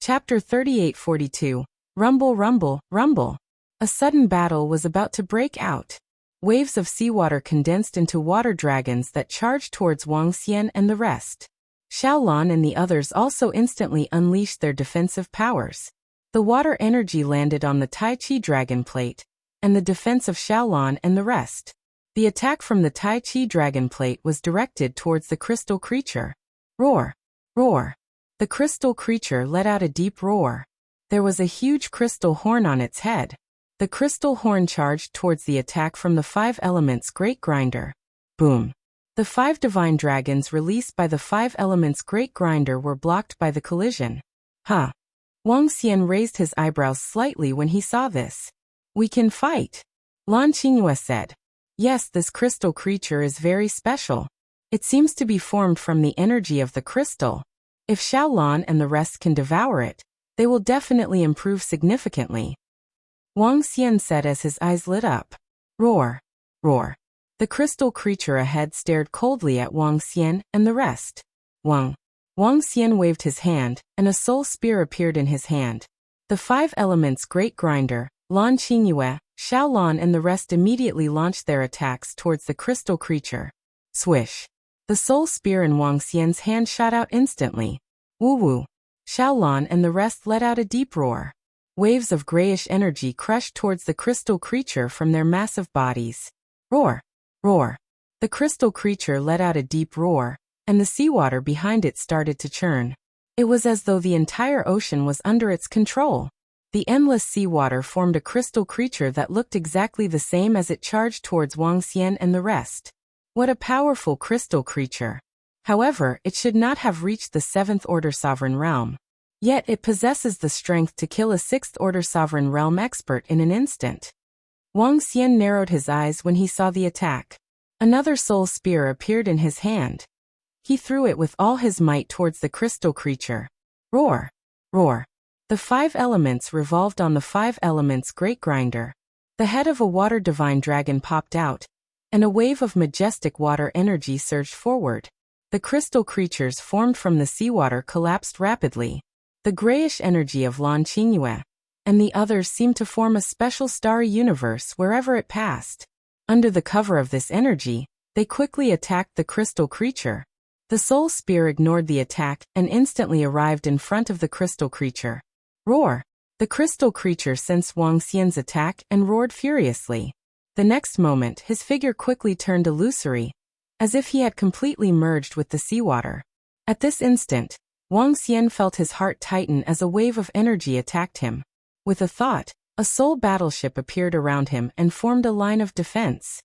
Chapter 3842. Rumble, rumble, rumble. A sudden battle was about to break out. Waves of seawater condensed into water dragons that charged towards Wuxia and the rest. Xiaolan and the others also instantly unleashed their defensive powers. The water energy landed on the Tai Chi dragon plate, and the defense of Xiaolan and the rest. The attack from the Tai Chi dragon plate was directed towards the crystal creature. Roar! Roar! The crystal creature let out a deep roar. There was a huge crystal horn on its head. The crystal horn charged towards the attack from the five elements great grinder. Boom! The five divine dragons released by the five elements great grinder were blocked by the collision. Huh! Wuxia raised his eyebrows slightly when he saw this. We can fight, Lan Qingyue said. Yes, this crystal creature is very special. It seems to be formed from the energy of the crystal. If Xiaolan and the rest can devour it, they will definitely improve significantly. Wuxia said as his eyes lit up. Roar! Roar! The crystal creature ahead stared coldly at Wuxia and the rest. Wuxia waved his hand, and a soul spear appeared in his hand. The five elements great grinder, Lan Qingyue, Xiaolan and the rest immediately launched their attacks towards the crystal creature. Swish! The soul spear in Wuxia's hand shot out instantly. Woo-woo! Xiaolan and the rest let out a deep roar. Waves of grayish energy crushed towards the crystal creature from their massive bodies. Roar! Roar! The crystal creature let out a deep roar, and the seawater behind it started to churn. It was as though the entire ocean was under its control. The endless seawater formed a crystal creature that looked exactly the same as it charged towards Wuxia and the rest. What a powerful crystal creature! However, it should not have reached the 7th Order Sovereign Realm. Yet it possesses the strength to kill a 6th Order Sovereign Realm expert in an instant. Wuxia narrowed his eyes when he saw the attack. Another soul spear appeared in his hand. He threw it with all his might towards the crystal creature. Roar! Roar! The five elements revolved on the five elements great grinder. The head of a water divine dragon popped out, and a wave of majestic water energy surged forward. The crystal creatures formed from the seawater collapsed rapidly. The grayish energy of Lan Qingyue and the others seemed to form a special starry universe wherever it passed. Under the cover of this energy, they quickly attacked the crystal creature. The soul spear ignored the attack and instantly arrived in front of the crystal creature. Roar! The crystal creature sensed Wuxia's attack and roared furiously. The next moment, his figure quickly turned illusory, as if he had completely merged with the seawater. At this instant, Wuxia felt his heart tighten as a wave of energy attacked him. With a thought, a soul battleship appeared around him and formed a line of defense.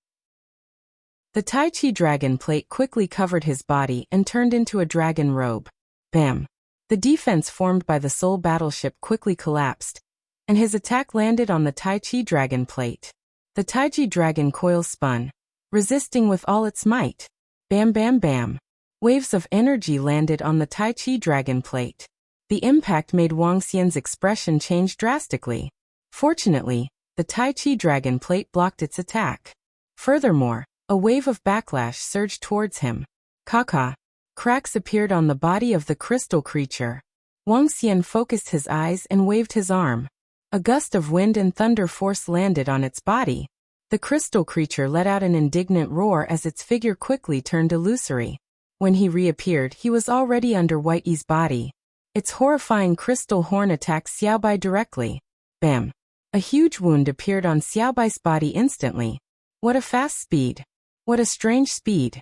The Tai Chi dragon plate quickly covered his body and turned into a dragon robe. Bam! The defense formed by the soul battleship quickly collapsed, and his attack landed on the Tai Chi dragon plate. The Tai Chi dragon coil spun, resisting with all its might. Bam bam bam. Waves of energy landed on the Tai Chi dragon plate. The impact made Wuxia's expression change drastically. Fortunately, the Tai Chi dragon plate blocked its attack. Furthermore, a wave of backlash surged towards him. Caca. Cracks appeared on the body of the crystal creature. Wuxia focused his eyes and waved his arm. A gust of wind and thunder force landed on its body. The crystal creature let out an indignant roar as its figure quickly turned illusory. When he reappeared, he was already under White Yi's body. Its horrifying crystal horn attacked Xiaobai directly. Bam! A huge wound appeared on Xiaobai's body instantly. What a fast speed! What a strange speed!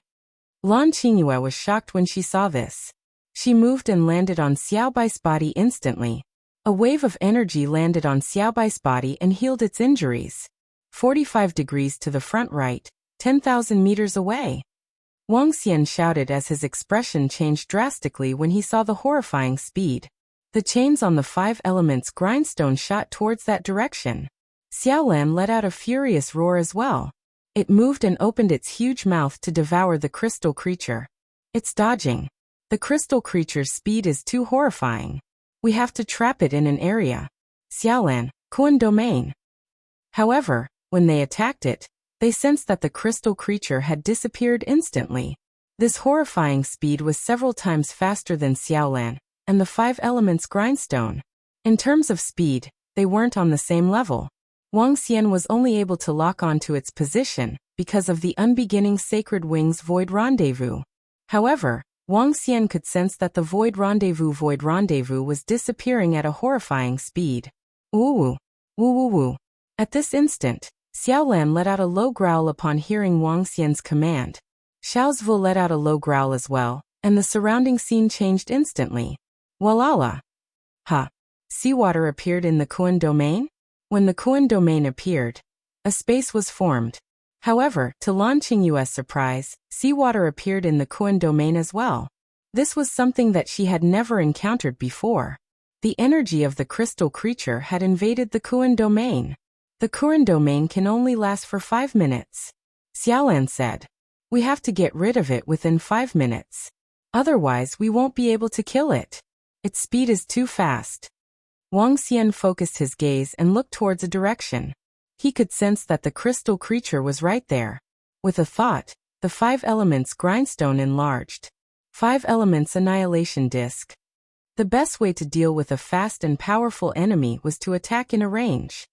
Lan Qingyue was shocked when she saw this. She moved and landed on Xiaobai's body instantly. A wave of energy landed on Xiaobai's body and healed its injuries. 45 degrees to the front right, 10,000 meters away. Wuxia shouted as his expression changed drastically when he saw the horrifying speed. The chains on the five elements grindstone shot towards that direction. Xiaolan let out a furious roar as well. It moved and opened its huge mouth to devour the crystal creature. It's dodging. The crystal creature's speed is too horrifying. We have to trap it in an area. Xiaolan, Kun domain. However, when they attacked it, they sensed that the crystal creature had disappeared instantly. This horrifying speed was several times faster than Xiaolan, and the five elements grindstone. In terms of speed, they weren't on the same level. Wang Xian was only able to lock onto its position because of the unbeginning Sacred Wings Void Rendezvous. However, Wang Xian could sense that the Void Rendezvous was disappearing at a horrifying speed. Woo woo woo woo. At this instant, Xiaolan let out a low growl upon hearing Wang Xian's command. Xiaozvu let out a low growl as well, and the surrounding scene changed instantly. Walala! Ha! Seawater appeared in the Kuan domain? When the Kuan domain appeared, a space was formed. However, to Lan Qingyue's surprise, seawater appeared in the Kuan domain as well. This was something that she had never encountered before. The energy of the crystal creature had invaded the Kuan domain. The Kuan domain can only last for 5 minutes. Xiaolan said. We have to get rid of it within 5 minutes. Otherwise we won't be able to kill it. Its speed is too fast. Wang Xian focused his gaze and looked towards a direction. He could sense that the crystal creature was right there. With a thought, the 5 elements grindstone enlarged. 5 elements annihilation disc. The best way to deal with a fast and powerful enemy was to attack in a range.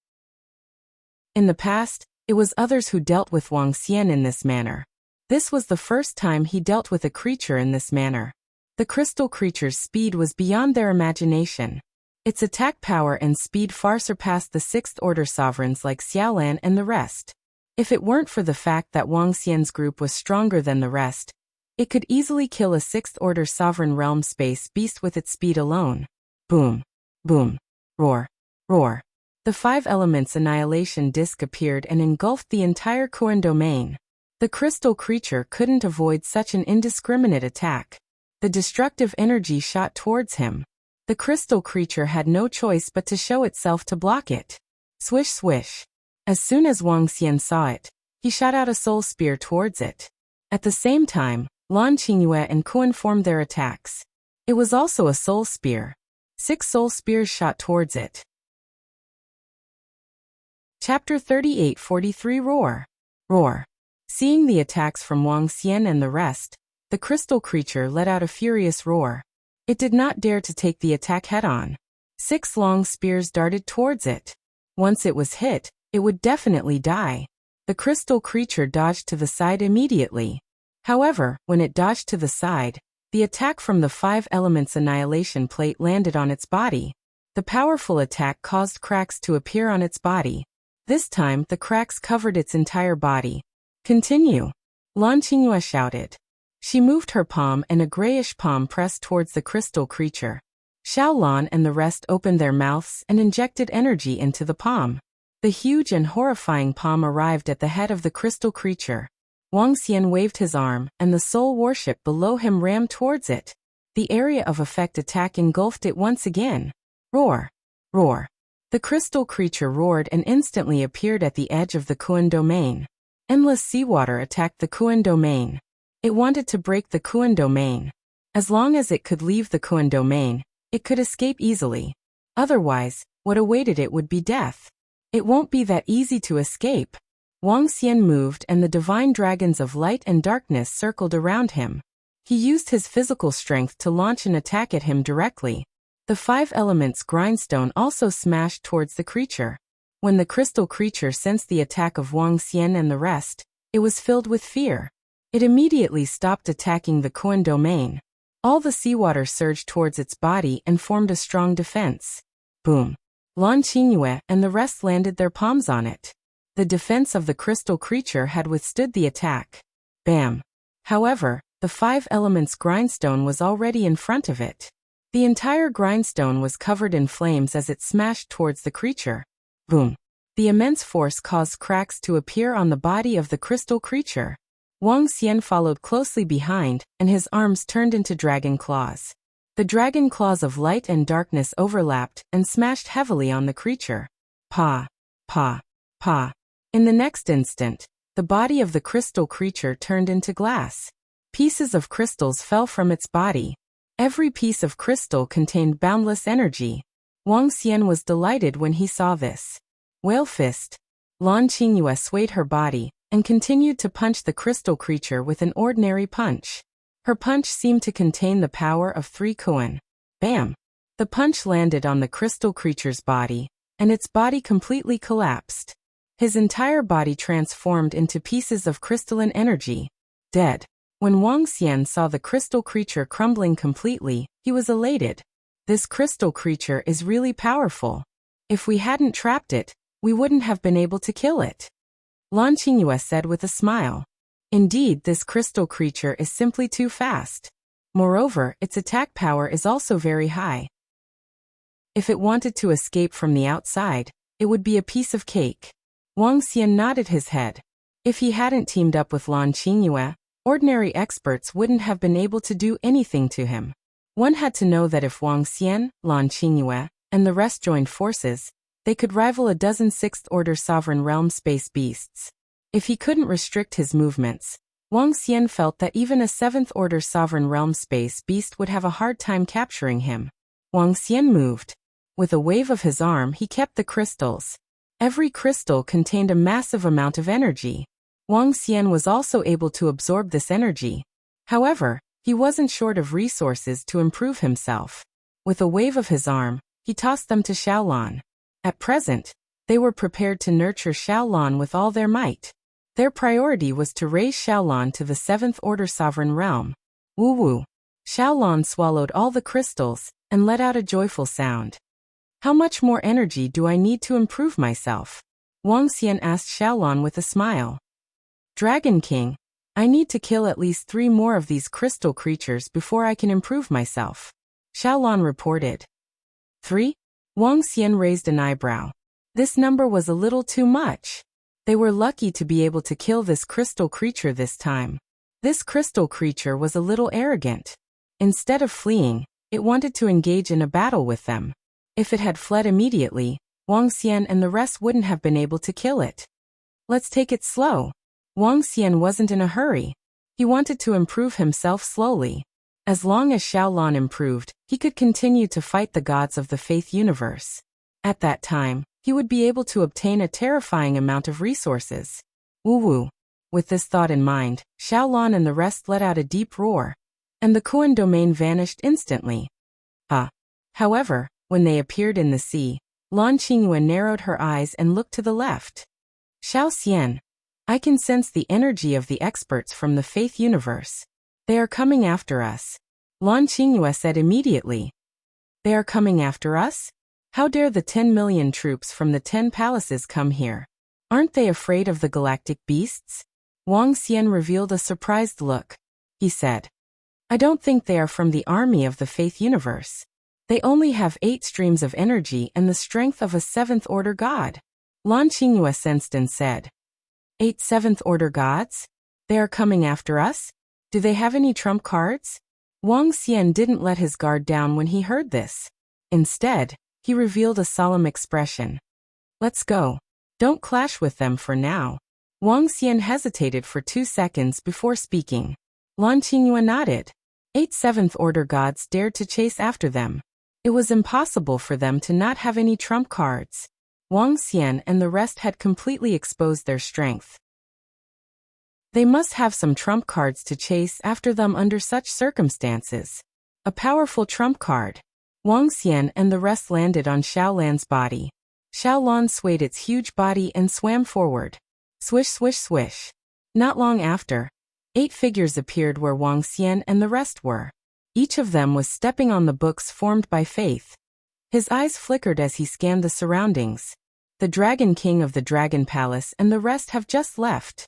In the past, it was others who dealt with Wang Xian in this manner. This was the first time he dealt with a creature in this manner. The crystal creature's speed was beyond their imagination. Its attack power and speed far surpassed the 6th order sovereigns like Xiaolan and the rest. If it weren't for the fact that Wang Xian's group was stronger than the rest, it could easily kill a 6th order sovereign realm space beast with its speed alone. Boom. Boom. Roar. Roar. The 5 elements annihilation disc appeared and engulfed the entire Kuan domain. The crystal creature couldn't avoid such an indiscriminate attack. The destructive energy shot towards him. The crystal creature had no choice but to show itself to block it. Swish swish. As soon as Wang Xian saw it, he shot out a soul spear towards it. At the same time, Lan Qingyue and Kuan formed their attacks. It was also a soul spear. 6 soul spears shot towards it. Chapter 38-43 Roar. Roar. Seeing the attacks from Wang Xian and the rest, the crystal creature let out a furious roar. It did not dare to take the attack head-on. 6 long spears darted towards it. Once it was hit, it would definitely die. The crystal creature dodged to the side immediately. However, when it dodged to the side, the attack from the 5 elements annihilation plate landed on its body. The powerful attack caused cracks to appear on its body. This time, the cracks covered its entire body. Continue. Lan Qingyue shouted. She moved her palm and a grayish palm pressed towards the crystal creature. Xiaolan and the rest opened their mouths and injected energy into the palm. The huge and horrifying palm arrived at the head of the crystal creature. Wang Xian waved his arm, and the soul warship below him rammed towards it. The area of effect attack engulfed it once again. Roar. Roar. The crystal creature roared and instantly appeared at the edge of the Kuan domain. Endless seawater attacked the Kuan domain. It wanted to break the Kuan domain. As long as it could leave the Kuan domain, it could escape easily. Otherwise, what awaited it would be death. It won't be that easy to escape. Wang Xian moved and the divine dragons of light and darkness circled around him. He used his physical strength to launch an attack at him directly. The 5 elements grindstone also smashed towards the creature. When the crystal creature sensed the attack of Wang Xian and the rest, it was filled with fear. It immediately stopped attacking the Kuan domain. All the seawater surged towards its body and formed a strong defense. Boom. Lan Qingyue and the rest landed their palms on it. The defense of the crystal creature had withstood the attack. Bam. However, the 5 elements grindstone was already in front of it. The entire grindstone was covered in flames as it smashed towards the creature. Boom. The immense force caused cracks to appear on the body of the crystal creature. Wang Xian followed closely behind, and his arms turned into dragon claws. The dragon claws of light and darkness overlapped and smashed heavily on the creature. Pa. Pa. Pa. In the next instant, the body of the crystal creature turned into glass. Pieces of crystals fell from its body. Every piece of crystal contained boundless energy. Wang Xian was delighted when he saw this. Whale fist. Lan Qingyue swayed her body and continued to punch the crystal creature with an ordinary punch. Her punch seemed to contain the power of 3 Kuan. Bam! The punch landed on the crystal creature's body, and its body completely collapsed. His entire body transformed into pieces of crystalline energy. Dead. When Wang Xian saw the crystal creature crumbling completely, he was elated. This crystal creature is really powerful. If we hadn't trapped it, we wouldn't have been able to kill it. Lan Qingyue said with a smile. Indeed, this crystal creature is simply too fast. Moreover, its attack power is also very high. If it wanted to escape from the outside, it would be a piece of cake. Wang Xian nodded his head. If he hadn't teamed up with Lan Qingyue, ordinary experts wouldn't have been able to do anything to him. One had to know that if Wang Xian, Lan Qingyue, and the rest joined forces, they could rival a dozen sixth-order sovereign realm space beasts. If he couldn't restrict his movements, Wang Xian felt that even a seventh-order sovereign realm space beast would have a hard time capturing him. Wang Xian moved. With a wave of his arm, he kept the crystals. Every crystal contained a massive amount of energy. Wang Xian was also able to absorb this energy. However, he wasn't short of resources to improve himself. With a wave of his arm, he tossed them to Xiaolan. At present, they were prepared to nurture Xiaolan with all their might. Their priority was to raise Xiaolan to the seventh-order sovereign realm. Woo-woo. Xiaolan swallowed all the crystals and let out a joyful sound. How much more energy do I need to improve myself? Wang Xian asked Xiaolan with a smile. Dragon King, I need to kill at least 3 more of these crystal creatures before I can improve myself. Xiaolan reported. 3? Wang Xian raised an eyebrow. This number was a little too much. They were lucky to be able to kill this crystal creature this time. This crystal creature was a little arrogant. Instead of fleeing, it wanted to engage in a battle with them. If it had fled immediately, Wang Xian and the rest wouldn't have been able to kill it. Let's take it slow. Wang Xian wasn't in a hurry. He wanted to improve himself slowly. As long as Xiaolan improved, he could continue to fight the gods of the Faith universe. At that time, he would be able to obtain a terrifying amount of resources. Woo-woo. With this thought in mind, Xiaolan and the rest let out a deep roar, and the Kuan domain vanished instantly. However, when they appeared in the sea, Lan Qingyue narrowed her eyes and looked to the left. Xiao Xian, I can sense the energy of the experts from the Faith universe. They are coming after us. Lan Qingyue said immediately. They are coming after us? How dare the 10 million troops from the 10 palaces come here? Aren't they afraid of the galactic beasts? Wang Xian revealed a surprised look. He said, I don't think they are from the army of the Faith universe. They only have 8 streams of energy and the strength of a 7th-order god. Lan Qingyue sensed and said, 8 7th-order gods? They are coming after us? Do they have any trump cards? Wang Xian didn't let his guard down when he heard this. Instead, he revealed a solemn expression. Let's go. Don't clash with them for now. Wang Xian hesitated for 2 seconds before speaking. Lan Qingyue nodded. 8 7th-order gods dared to chase after them. It was impossible for them to not have any trump cards. Wang Xian and the rest had completely exposed their strength. They must have some trump cards to chase after them under such circumstances. A powerful trump card. Wang Xian and the rest landed on Xiaolan's body. Xiaolan swayed its huge body and swam forward. Swish, swish, swish. Not long after, 8 figures appeared where Wang Xian and the rest were. Each of them was stepping on the books formed by Faith. His eyes flickered as he scanned the surroundings. The Dragon King of the Dragon Palace and the rest have just left.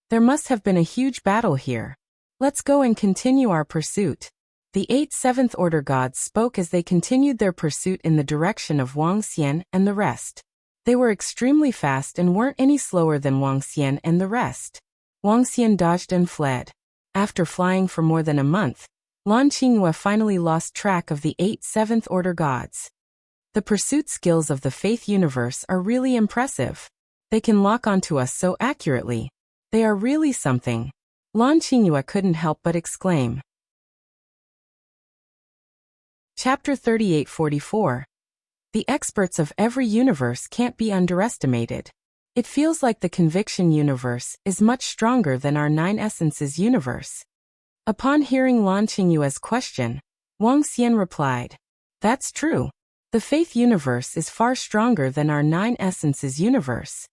There must have been a huge battle here. Let's go and continue our pursuit. The 8 7th-order gods spoke as they continued their pursuit in the direction of Wang Xian and the rest. They were extremely fast and weren't any slower than Wang Xian and the rest. Wang Xian dodged and fled. After flying for more than a month, Lan Qingyue finally lost track of the 8 7th-order gods. The pursuit skills of the Faith universe are really impressive. They can lock onto us so accurately. They are really something. Lan Qingyue couldn't help but exclaim. Chapter 3844. The experts of every universe can't be underestimated. It feels like the Conviction universe is much stronger than our 9 Essences universe. Upon hearing Lan Qingyue's question, Wang Xian replied, That's true. The faith universe is far stronger than our 9 essences universe.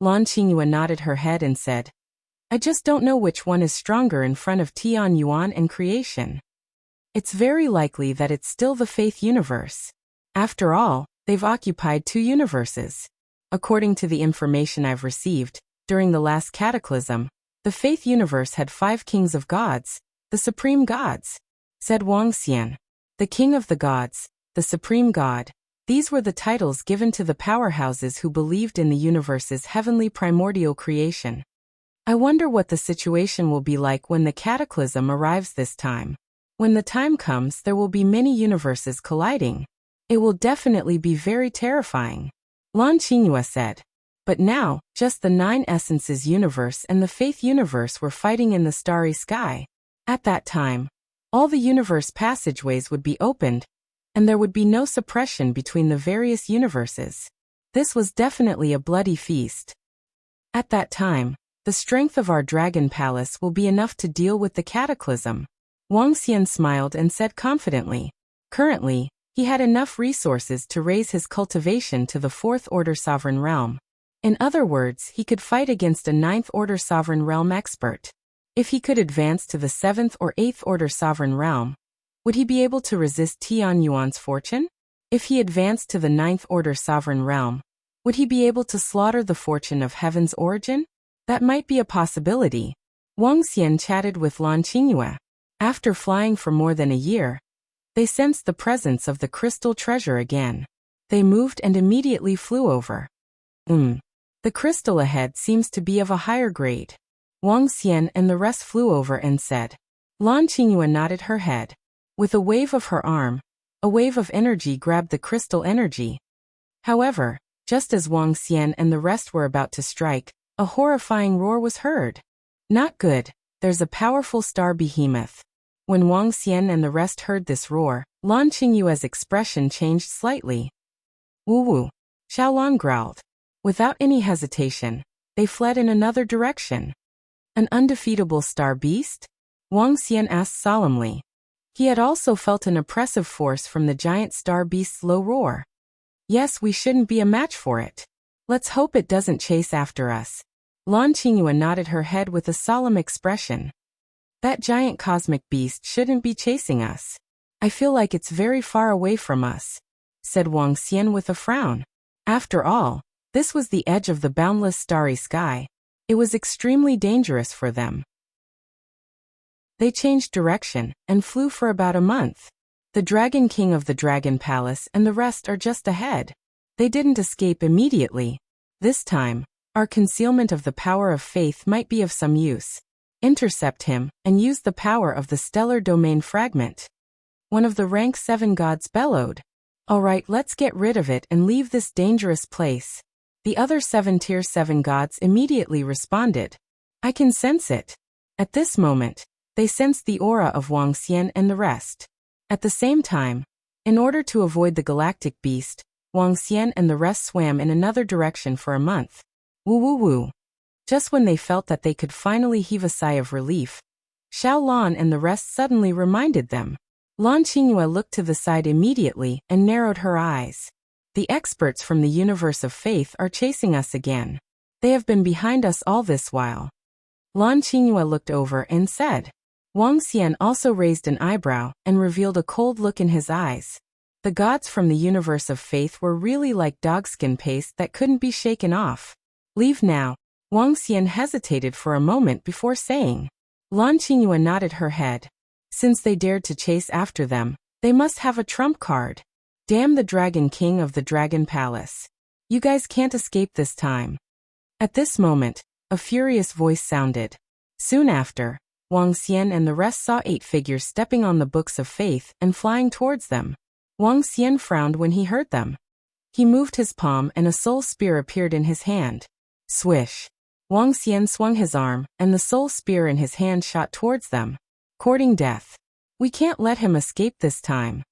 Lan Qingyue nodded her head and said, I just don't know which one is stronger in front of Tian Yuan and creation. It's very likely that it's still the faith universe. After all, they've occupied 2 universes. According to the information I've received, during the last cataclysm, the faith universe had 5 kings of gods, the supreme gods, said Wang Xian. The king of the gods, the supreme god. These were the titles given to the powerhouses who believed in the universe's heavenly primordial creation. I wonder what the situation will be like when the cataclysm arrives this time. When the time comes, there will be many universes colliding. It will definitely be very terrifying. Lan Qingyue said. But now, just the 9 essences universe and the faith universe were fighting in the starry sky. At that time, all the universe passageways would be opened, and there would be no suppression between the various universes. This was definitely a bloody feast. At that time, the strength of our dragon palace will be enough to deal with the cataclysm. Wang Xian smiled and said confidently. Currently, he had enough resources to raise his cultivation to the 4th order sovereign realm. In other words, he could fight against a 9th order sovereign realm expert. If he could advance to the 7th or 8th order sovereign realm, would he be able to resist Tian Yuan's fortune? If he advanced to the 9th order sovereign realm, would he be able to slaughter the fortune of heaven's origin? That might be a possibility. Wang Xian chatted with Lan Qingyue. After flying for more than a year, they sensed the presence of the crystal treasure again. They moved and immediately flew over. The crystal ahead seems to be of a higher grade. Wang Xian and the rest flew over and said. Lan Qingyue nodded her head. With a wave of her arm, a wave of energy grabbed the crystal energy. However, just as Wang Xian and the rest were about to strike, a horrifying roar was heard. Not good, there's a powerful star behemoth. When Wang Xian and the rest heard this roar, Lan Qingyue's expression changed slightly. Woo-woo, Xiaolan growled. Without any hesitation, they fled in another direction. An undefeatable star beast? Wang Xian asked solemnly. He had also felt an oppressive force from the giant star beast's low roar. Yes, we shouldn't be a match for it. Let's hope it doesn't chase after us. Lan Qingyue nodded her head with a solemn expression. That giant cosmic beast shouldn't be chasing us. I feel like it's very far away from us, said Wang Xian with a frown. After all, this was the edge of the boundless starry sky. It was extremely dangerous for them. They changed direction and flew for about a month. The Dragon King of the Dragon Palace and the rest are just ahead. They didn't escape immediately. This time, our concealment of the power of faith might be of some use. Intercept him and use the power of the stellar domain fragment. One of the rank 7 gods bellowed. All right, let's get rid of it and leave this dangerous place. The other 7 tier 7 gods immediately responded. I can sense it. At this moment, they sensed the aura of Wang Xian and the rest. At the same time, in order to avoid the galactic beast, Wang Xian and the rest swam in another direction for a month. Woo-woo-woo. Just when they felt that they could finally heave a sigh of relief, Xiao Lan and the rest suddenly reminded them. Lan Qingyue looked to the side immediately and narrowed her eyes. The experts from the universe of faith are chasing us again. They have been behind us all this while. Lan Qingyue looked over and said. Wang Xian also raised an eyebrow and revealed a cold look in his eyes. The gods from the universe of faith were really like dogskin paste that couldn't be shaken off. Leave now. Wang Xian hesitated for a moment before saying. Lan Qingyue nodded her head. Since they dared to chase after them, they must have a trump card. Damn the Dragon King of the Dragon Palace. You guys can't escape this time. At this moment, a furious voice sounded. Soon after, Wang Xian and the rest saw 8 figures stepping on the books of faith and flying towards them. Wang Xian frowned when he heard them. He moved his palm and a soul spear appeared in his hand. Swish. Wang Xian swung his arm, and the soul spear in his hand shot towards them. Courting death. We can't let him escape this time.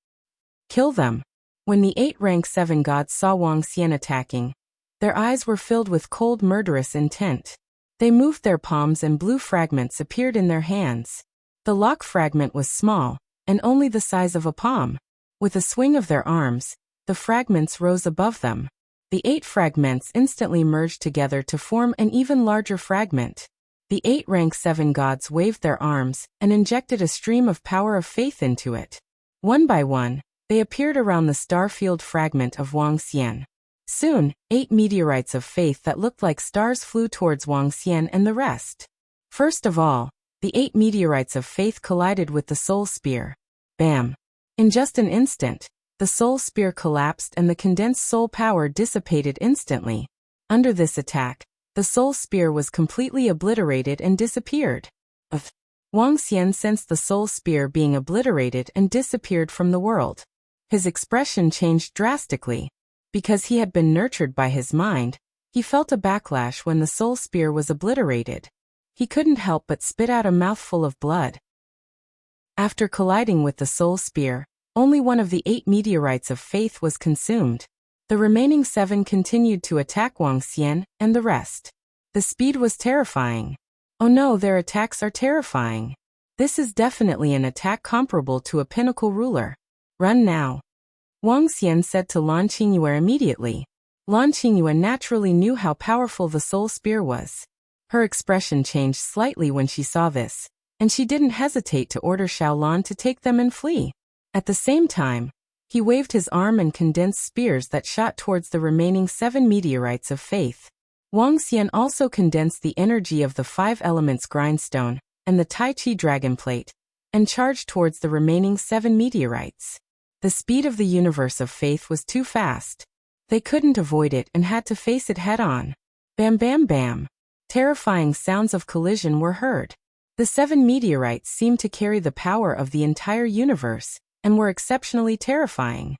Kill them. When the 8 rank 7 gods saw Wang Xian attacking, their eyes were filled with cold murderous intent. They moved their palms and blue fragments appeared in their hands. The lock fragment was small, and only the size of a palm. With a swing of their arms, the fragments rose above them. The 8 fragments instantly merged together to form an even larger fragment. The 8 rank 7 gods waved their arms and injected a stream of power of faith into it. One by one, they appeared around the star-field fragment of Wuxia. Soon, 8 meteorites of faith that looked like stars flew towards Wuxia and the rest. First of all, the 8 meteorites of faith collided with the soul spear. Bam! In just an instant, the soul spear collapsed and the condensed soul power dissipated instantly. Under this attack, the soul spear was completely obliterated and disappeared. Wuxia sensed the soul spear being obliterated and disappeared from the world. His expression changed drastically. Because he had been nurtured by his mind, he felt a backlash when the soul spear was obliterated. He couldn't help but spit out a mouthful of blood. After colliding with the soul spear, only one of the 8 meteorites of faith was consumed. The remaining 7 continued to attack Wuxia and the rest. The speed was terrifying. Oh no, their attacks are terrifying. This is definitely an attack comparable to a pinnacle ruler. Run now. Wuxia said to Lan Qingyue immediately. Lan Qingyue naturally knew how powerful the soul spear was. Her expression changed slightly when she saw this, and she didn't hesitate to order Xiaolan to take them and flee. At the same time, he waved his arm and condensed spears that shot towards the remaining 7 meteorites of faith. Wuxia also condensed the energy of the 5 elements grindstone and the Tai Chi dragon plate, and charged towards the remaining 7 meteorites. The speed of the universe of faith was too fast. They couldn't avoid it and had to face it head-on. Bam bam bam. Terrifying sounds of collision were heard. The 7 meteorites seemed to carry the power of the entire universe, and were exceptionally terrifying.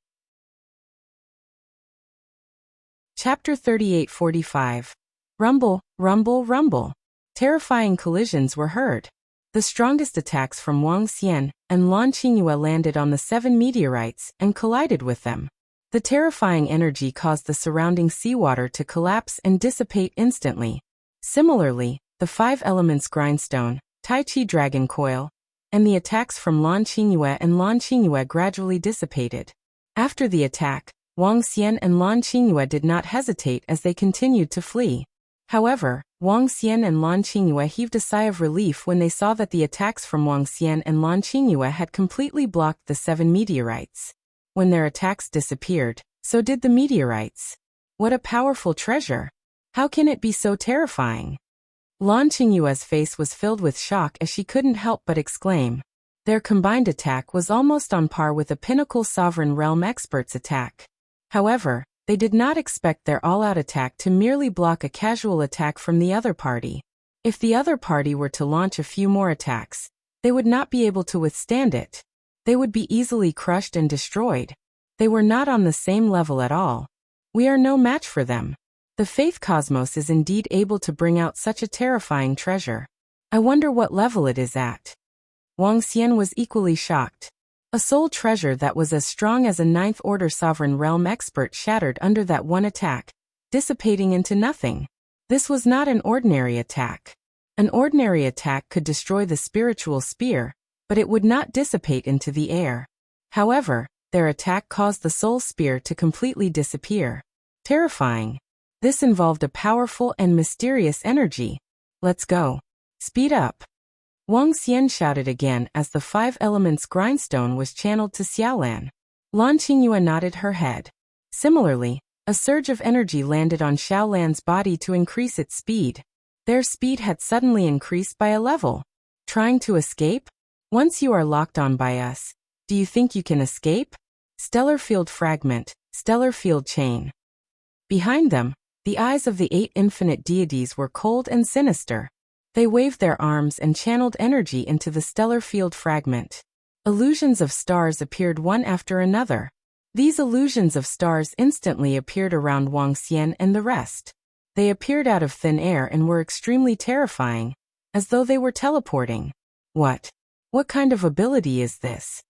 Chapter 38:45. Rumble, rumble, rumble. Terrifying collisions were heard. The strongest attacks from Wuxia and Lan Qingyue landed on the 7 meteorites and collided with them. The terrifying energy caused the surrounding seawater to collapse and dissipate instantly. Similarly, the 5 elements grindstone, Tai Chi dragon coil, and the attacks from Lan Qingyue gradually dissipated. After the attack, Wuxia and Lan Qingyue did not hesitate as they continued to flee. However, Wuxia and Lan Qingyue heaved a sigh of relief when they saw that the attacks from Wuxia and Lan Qingyue had completely blocked the 7 meteorites. When their attacks disappeared, so did the meteorites. What a powerful treasure! How can it be so terrifying? Lan Qingyue's face was filled with shock as she couldn't help but exclaim. Their combined attack was almost on par with a pinnacle sovereign realm expert's attack. However, they did not expect their all-out attack to merely block a casual attack from the other party. If the other party were to launch a few more attacks, they would not be able to withstand it. They would be easily crushed and destroyed. They were not on the same level at all. We are no match for them. The Faith Cosmos is indeed able to bring out such a terrifying treasure. I wonder what level it is at. Wuxia was equally shocked. A soul treasure that was as strong as a 9th order sovereign realm expert shattered under that one attack, dissipating into nothing. This was not an ordinary attack. An ordinary attack could destroy the spiritual spear, but it would not dissipate into the air. However, their attack caused the soul spear to completely disappear. Terrifying. This involved a powerful and mysterious energy. Let's go. Speed up. Wuxia shouted again as the 5 elements grindstone was channeled to Xiaolan. Lan Qingyue nodded her head. Similarly, a surge of energy landed on Xiaolan's body to increase its speed. Their speed had suddenly increased by a level. Trying to escape? Once you are locked on by us, do you think you can escape? Stellar field fragment, stellar field chain. Behind them, the eyes of the 8 infinite deities were cold and sinister. They waved their arms and channeled energy into the stellar field fragment. Illusions of stars appeared one after another. These illusions of stars instantly appeared around Wuxia and the rest. They appeared out of thin air and were extremely terrifying, as though they were teleporting. What kind of ability is this?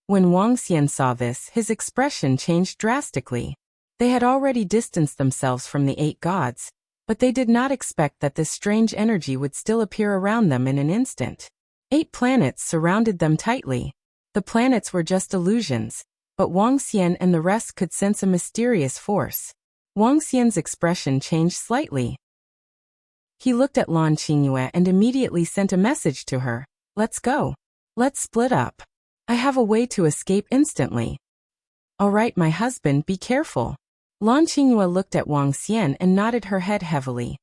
When Wuxia saw this, his expression changed drastically. They had already distanced themselves from the 8 gods, but they did not expect that this strange energy would still appear around them in an instant. 8 planets surrounded them tightly. The planets were just illusions, but Wang Xian and the rest could sense a mysterious force. Wang Xian's expression changed slightly. He looked at Lan Qingyue and immediately sent a message to her. Let's go. Let's split up. I have a way to escape instantly. All right, my husband, be careful. Lan Qingyue looked at Wang Xian and nodded her head heavily.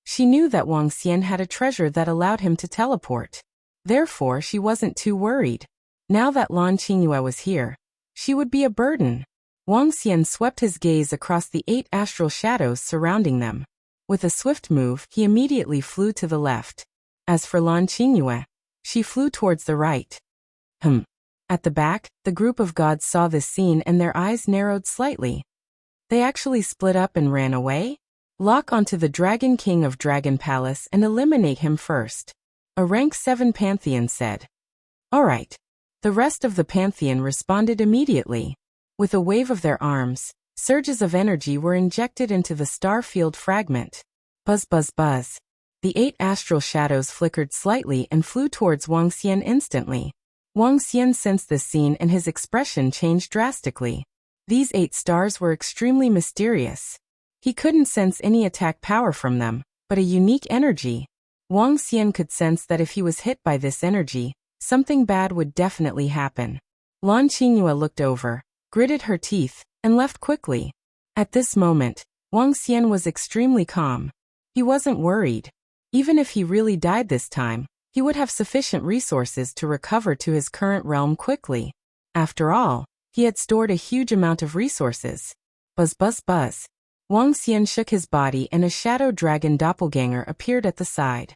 She knew that Wang Xian had a treasure that allowed him to teleport. Therefore, she wasn't too worried. Now that Lan Qingyue was here, she would be a burden. Wang Xian swept his gaze across the 8 astral shadows surrounding them. With a swift move, he immediately flew to the left. As for Lan Qingyue, she flew towards the right. At the back, the group of gods saw this scene and their eyes narrowed slightly. They actually split up and ran away? Lock onto the Dragon King of Dragon Palace and eliminate him first. A rank 7 Pantheon said. All right. The rest of the Pantheon responded immediately. With a wave of their arms, surges of energy were injected into the star field fragment. Buzz buzz buzz. The 8 astral shadows flickered slightly and flew towards Wang Xian instantly. Wang Xian sensed this scene and his expression changed drastically. These 8 stars were extremely mysterious. He couldn't sense any attack power from them, but a unique energy. Wang Xian could sense that if he was hit by this energy, something bad would definitely happen. Lan Qingyue looked over, gritted her teeth, and left quickly. At this moment, Wang Xian was extremely calm. He wasn't worried. Even if he really died this time, he would have sufficient resources to recover to his current realm quickly. After all, he had stored a huge amount of resources. Buzz buzz buzz. Wang Xian shook his body and a shadow dragon doppelganger appeared at the side.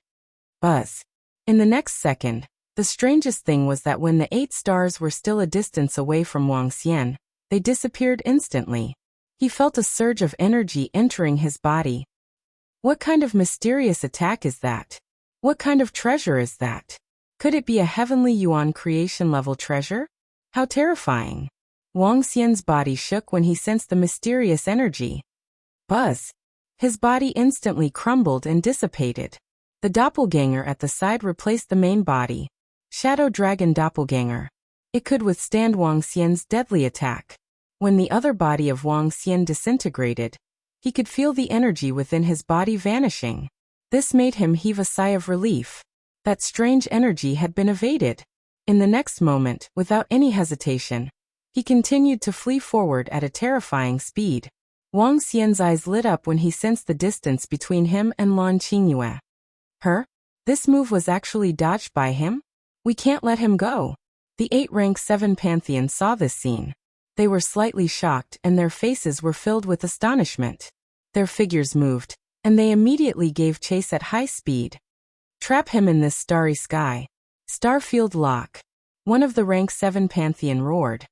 Buzz. In the next second, the strangest thing was that when the 8 stars were still a distance away from Wang Xian, they disappeared instantly. He felt a surge of energy entering his body. What kind of mysterious attack is that? What kind of treasure is that? Could it be a heavenly Yuan creation level treasure? How terrifying. Wang Xian's body shook when he sensed the mysterious energy. Buzz. His body instantly crumbled and dissipated. The doppelganger at the side replaced the main body. Shadow Dragon Doppelganger. It could withstand Wang Xian's deadly attack. When the other body of Wang Xian disintegrated, he could feel the energy within his body vanishing. This made him heave a sigh of relief. That strange energy had been evaded. In the next moment, without any hesitation, he continued to flee forward at a terrifying speed. Wang Xian's eyes lit up when he sensed the distance between him and Lan Qingyue. This move was actually dodged by him? We can't let him go. The 8 rank 7 Pantheon saw this scene. They were slightly shocked and their faces were filled with astonishment. Their figures moved, and they immediately gave chase at high speed. Trap him in this starry sky. Starfield lock. One of the rank 7 Pantheon roared.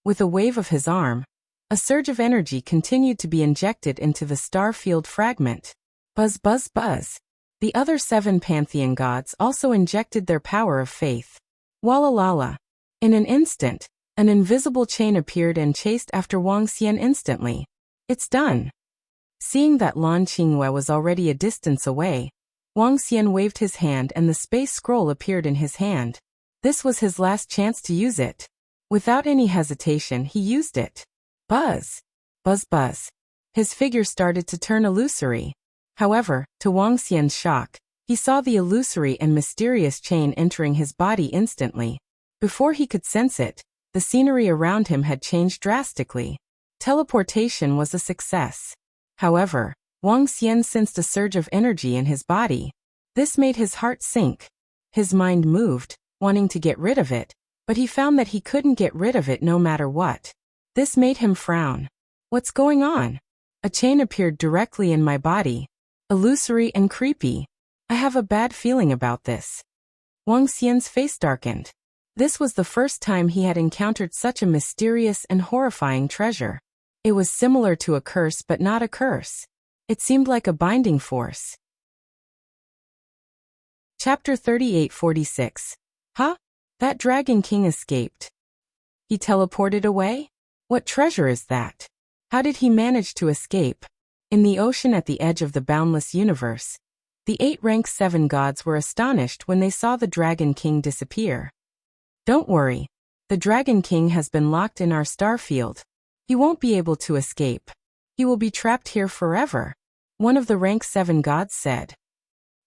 With a wave of his arm, a surge of energy continued to be injected into the starfield fragment. Buzz buzz buzz. The other 7 Pantheon gods also injected their power of faith. Walalala. In an instant, an invisible chain appeared and chased after Wang Xian instantly. It's done. Seeing that Lan Qingyue was already a distance away, Wang Xian waved his hand and the space scroll appeared in his hand. This was his last chance to use it. Without any hesitation, he used it. Buzz. Buzz buzz. His figure started to turn illusory. However, to Wang Xian's shock, he saw the illusory and mysterious chain entering his body instantly. Before he could sense it, the scenery around him had changed drastically. Teleportation was a success. However, Wang Xian sensed a surge of energy in his body. This made his heart sink. His mind moved, wanting to get rid of it, but he found that he couldn't get rid of it no matter what. This made him frown. What's going on? A chain appeared directly in my body. Illusory and creepy. I have a bad feeling about this. Wang Xian's face darkened. This was the first time he had encountered such a mysterious and horrifying treasure. It was similar to a curse but not a curse. It seemed like a binding force. Chapter 3846. Huh? That Dragon King escaped. He teleported away? What treasure is that? How did he manage to escape? In the ocean at the edge of the boundless universe, the 8 rank 7 gods were astonished when they saw the Dragon King disappear. Don't worry. The Dragon King has been locked in our star field. He won't be able to escape. He will be trapped here forever, one of the rank 7 gods said.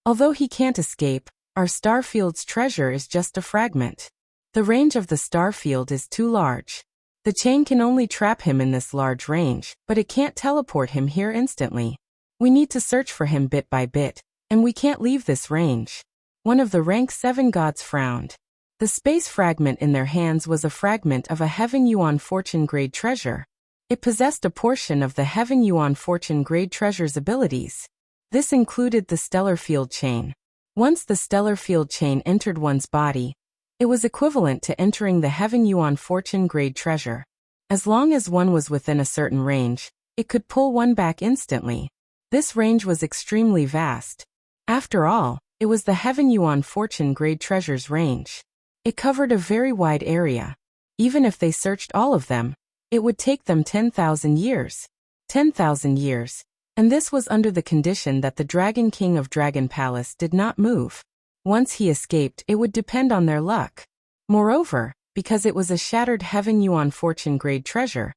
Although he can't escape, our star field's treasure is just a fragment. The range of the star field is too large. The chain can only trap him in this large range, but it can't teleport him here instantly. We need to search for him bit by bit, and we can't leave this range. One of the rank 7 gods frowned. The space fragment in their hands was a fragment of a Heaven Yuan Fortune grade treasure. It possessed a portion of the Heaven Yuan Fortune grade treasure's abilities. This included the stellar field chain. Once the stellar field chain entered one's body, it was equivalent to entering the Heaven Yuan Fortune grade treasure. As long as one was within a certain range, it could pull one back instantly. This range was extremely vast. After all, it was the Heaven Yuan Fortune grade treasure's range. It covered a very wide area. Even if they searched all of them, it would take them 10,000 years. 10,000 years. And this was under the condition that the Dragon King of Dragon Palace did not move. Once he escaped, it would depend on their luck. Moreover, because it was a shattered Heaven Yuan Fortune grade treasure,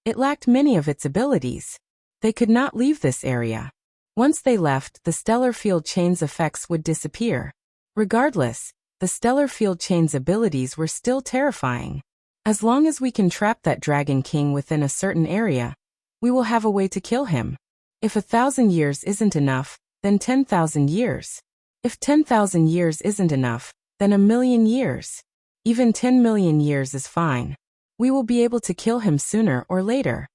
it lacked many of its abilities. They could not leave this area. Once they left, the stellar field chain's effects would disappear. Regardless, the stellar field chain's abilities were still terrifying. As long as we can trap that Dragon King within a certain area, we will have a way to kill him. If 1,000 years isn't enough, then 10,000 years. If 10,000 years isn't enough, then 1,000,000 years. Even 10 million years is fine. We will be able to kill him sooner or later.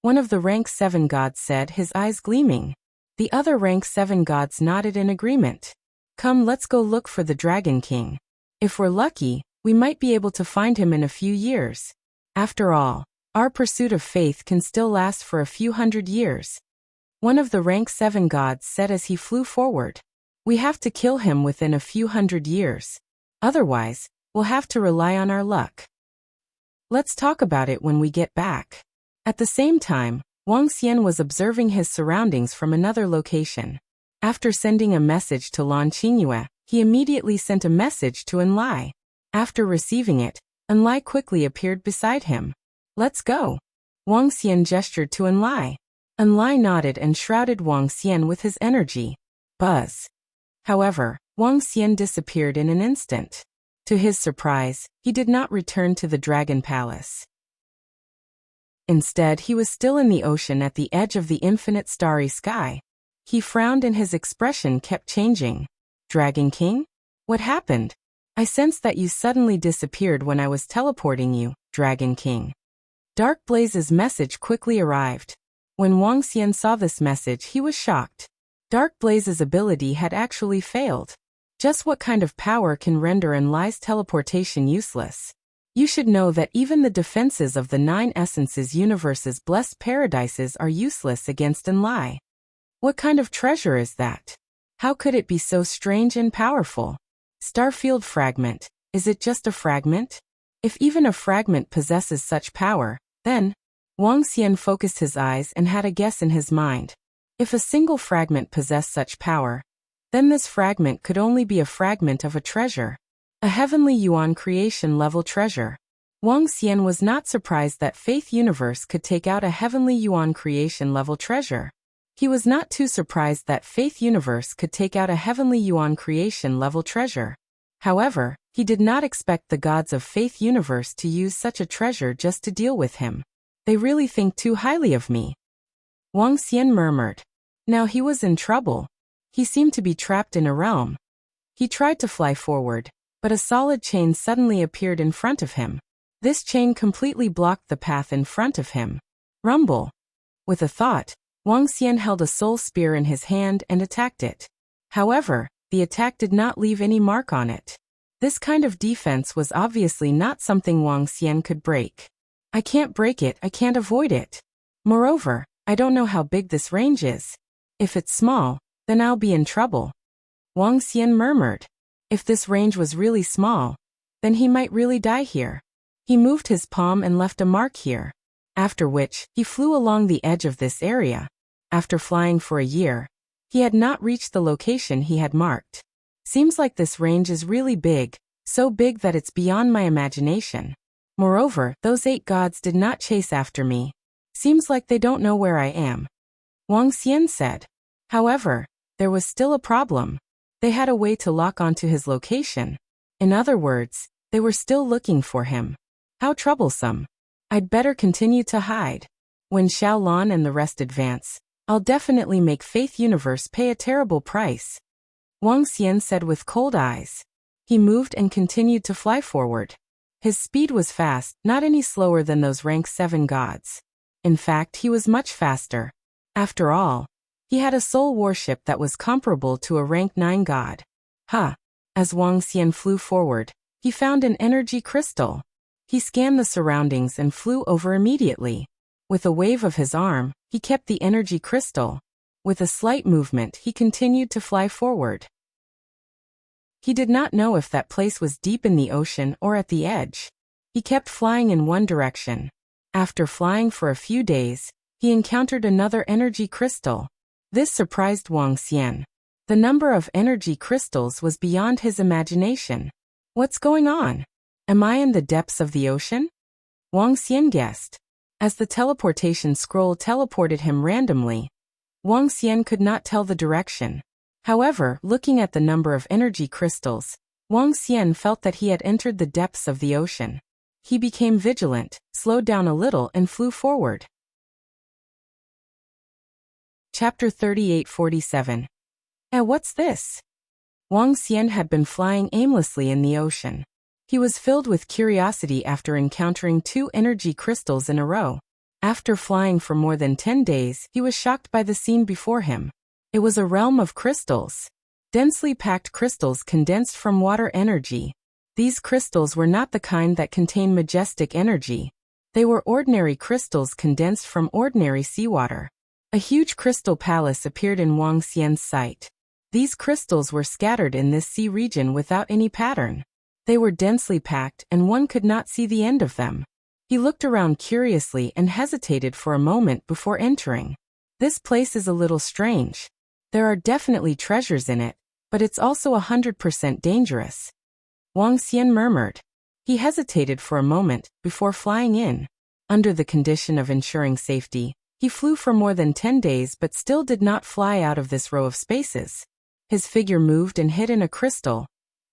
One of the rank 7 gods said, his eyes gleaming. The other rank 7 gods nodded in agreement. Come, let's go look for the Dragon King. If we're lucky, we might be able to find him in a few years. After all, our pursuit of faith can still last for a few hundred years. One of the rank 7 gods said as he flew forward. We have to kill him within a few hundred years. Otherwise, we'll have to rely on our luck. Let's talk about it when we get back. At the same time, Wang Xian was observing his surroundings from another location. After sending a message to Lan Qingyue, he immediately sent a message to Enlai. After receiving it, Enlai quickly appeared beside him. Let's go. Wang Xian gestured to Enlai. Enlai nodded and shrouded Wang Xian with his energy. Buzz. However, Wang Xian disappeared in an instant. To his surprise, he did not return to the Dragon Palace. Instead, he was still in the ocean at the edge of the infinite starry sky. He frowned and his expression kept changing. Dragon King? What happened? I sensed that you suddenly disappeared when I was teleporting you, Dragon King. Dark Blaze's message quickly arrived. When Wang Xian saw this message, he was shocked. Dark Blaze's ability had actually failed. Just what kind of power can render Enlai's teleportation useless? You should know that even the defenses of the 9 Essences Universe's blessed paradises are useless against Enlai. What kind of treasure is that? How could it be so strange and powerful? Starfield fragment. Is it just a fragment? If even a fragment possesses such power, then... Wang Xian focused his eyes and had a guess in his mind. If a single fragment possessed such power, then this fragment could only be a fragment of a treasure. A Heavenly Yuan creation level treasure. Wang Xian was not surprised that Faith Universe could take out a Heavenly Yuan creation level treasure. He was not too surprised that Faith Universe could take out a Heavenly Yuan creation level treasure. However, he did not expect the gods of Faith Universe to use such a treasure just to deal with him. They really think too highly of me. Wang Xian murmured. Now he was in trouble. He seemed to be trapped in a realm. He tried to fly forward, but a solid chain suddenly appeared in front of him. This chain completely blocked the path in front of him. Rumble. With a thought, Wang Xian held a soul spear in his hand and attacked it. However, the attack did not leave any mark on it. This kind of defense was obviously not something Wang Xian could break. I can't break it, I can't avoid it. Moreover, I don't know how big this range is. If it's small, then I'll be in trouble. Wang Xian murmured. If this range was really small, then he might really die here. He moved his palm and left a mark here. After which, he flew along the edge of this area. After flying for a year, he had not reached the location he had marked. Seems like this range is really big, so big that it's beyond my imagination. Moreover, those 8 gods did not chase after me. Seems like they don't know where I am. Wang Xian said. However, there was still a problem. They had a way to lock onto his location. In other words, they were still looking for him. How troublesome. I'd better continue to hide. When Xiaolan and the rest advance, I'll definitely make Faith Universe pay a terrible price. Wang Xian said with cold eyes. He moved and continued to fly forward. His speed was fast, not any slower than those rank 7 gods. In fact, he was much faster. After all, he had a soul warship that was comparable to a rank 9 god. As Wang Xian flew forward, he found an energy crystal. He scanned the surroundings and flew over immediately. With a wave of his arm, he kept the energy crystal. With a slight movement, he continued to fly forward. He did not know if that place was deep in the ocean or at the edge. He kept flying in one direction. After flying for a few days, he encountered another energy crystal. This surprised Wang Xian. The number of energy crystals was beyond his imagination. What's going on? Am I in the depths of the ocean? Wang Xian guessed. As the teleportation scroll teleported him randomly, Wang Xian could not tell the direction. However, looking at the number of energy crystals, Wang Xian felt that he had entered the depths of the ocean. He became vigilant, slowed down a little and flew forward. Chapter 3847. What's this? Wang Xian had been flying aimlessly in the ocean. He was filled with curiosity after encountering 2 energy crystals in a row. After flying for more than 10 days, he was shocked by the scene before him. It was a realm of crystals. Densely packed crystals condensed from water energy. These crystals were not the kind that contain majestic energy. They were ordinary crystals condensed from ordinary seawater. A huge crystal palace appeared in Wang Xian's sight. These crystals were scattered in this sea region without any pattern. They were densely packed and one could not see the end of them. He looked around curiously and hesitated for a moment before entering. This place is a little strange. There are definitely treasures in it, but it's also 100% dangerous. Wang Xian murmured. He hesitated for a moment before flying in. Under the condition of ensuring safety, he flew for more than 10 days but still did not fly out of this row of spaces. His figure moved and hid in a crystal.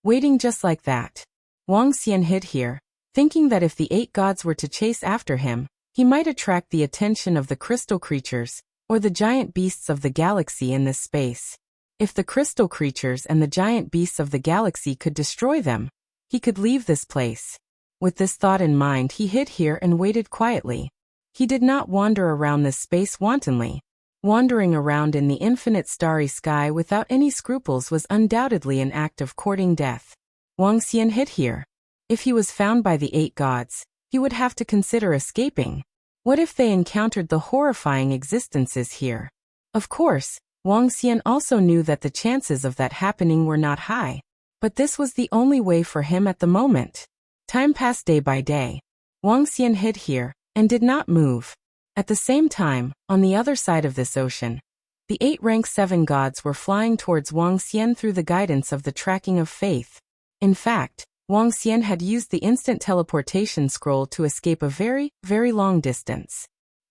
Waiting just like that. Wang Xian hid here, thinking that if the 8 gods were to chase after him, he might attract the attention of the crystal creatures, or the giant beasts of the galaxy in this space. If the crystal creatures and the giant beasts of the galaxy could destroy them, he could leave this place. With this thought in mind, he hid here and waited quietly. He did not wander around this space wantonly. Wandering around in the infinite starry sky without any scruples was undoubtedly an act of courting death. Wang Xian hid here. If he was found by the 8 gods, he would have to consider escaping. What if they encountered the horrifying existences here? Of course, Wang Xian also knew that the chances of that happening were not high. But this was the only way for him at the moment. Time passed day by day. Wang Xian hid here and did not move. At the same time, on the other side of this ocean, the 8 rank 7 gods were flying towards Wang Xian through the guidance of the tracking of faith. In fact, Wang Xian had used the instant teleportation scroll to escape a very, very long distance.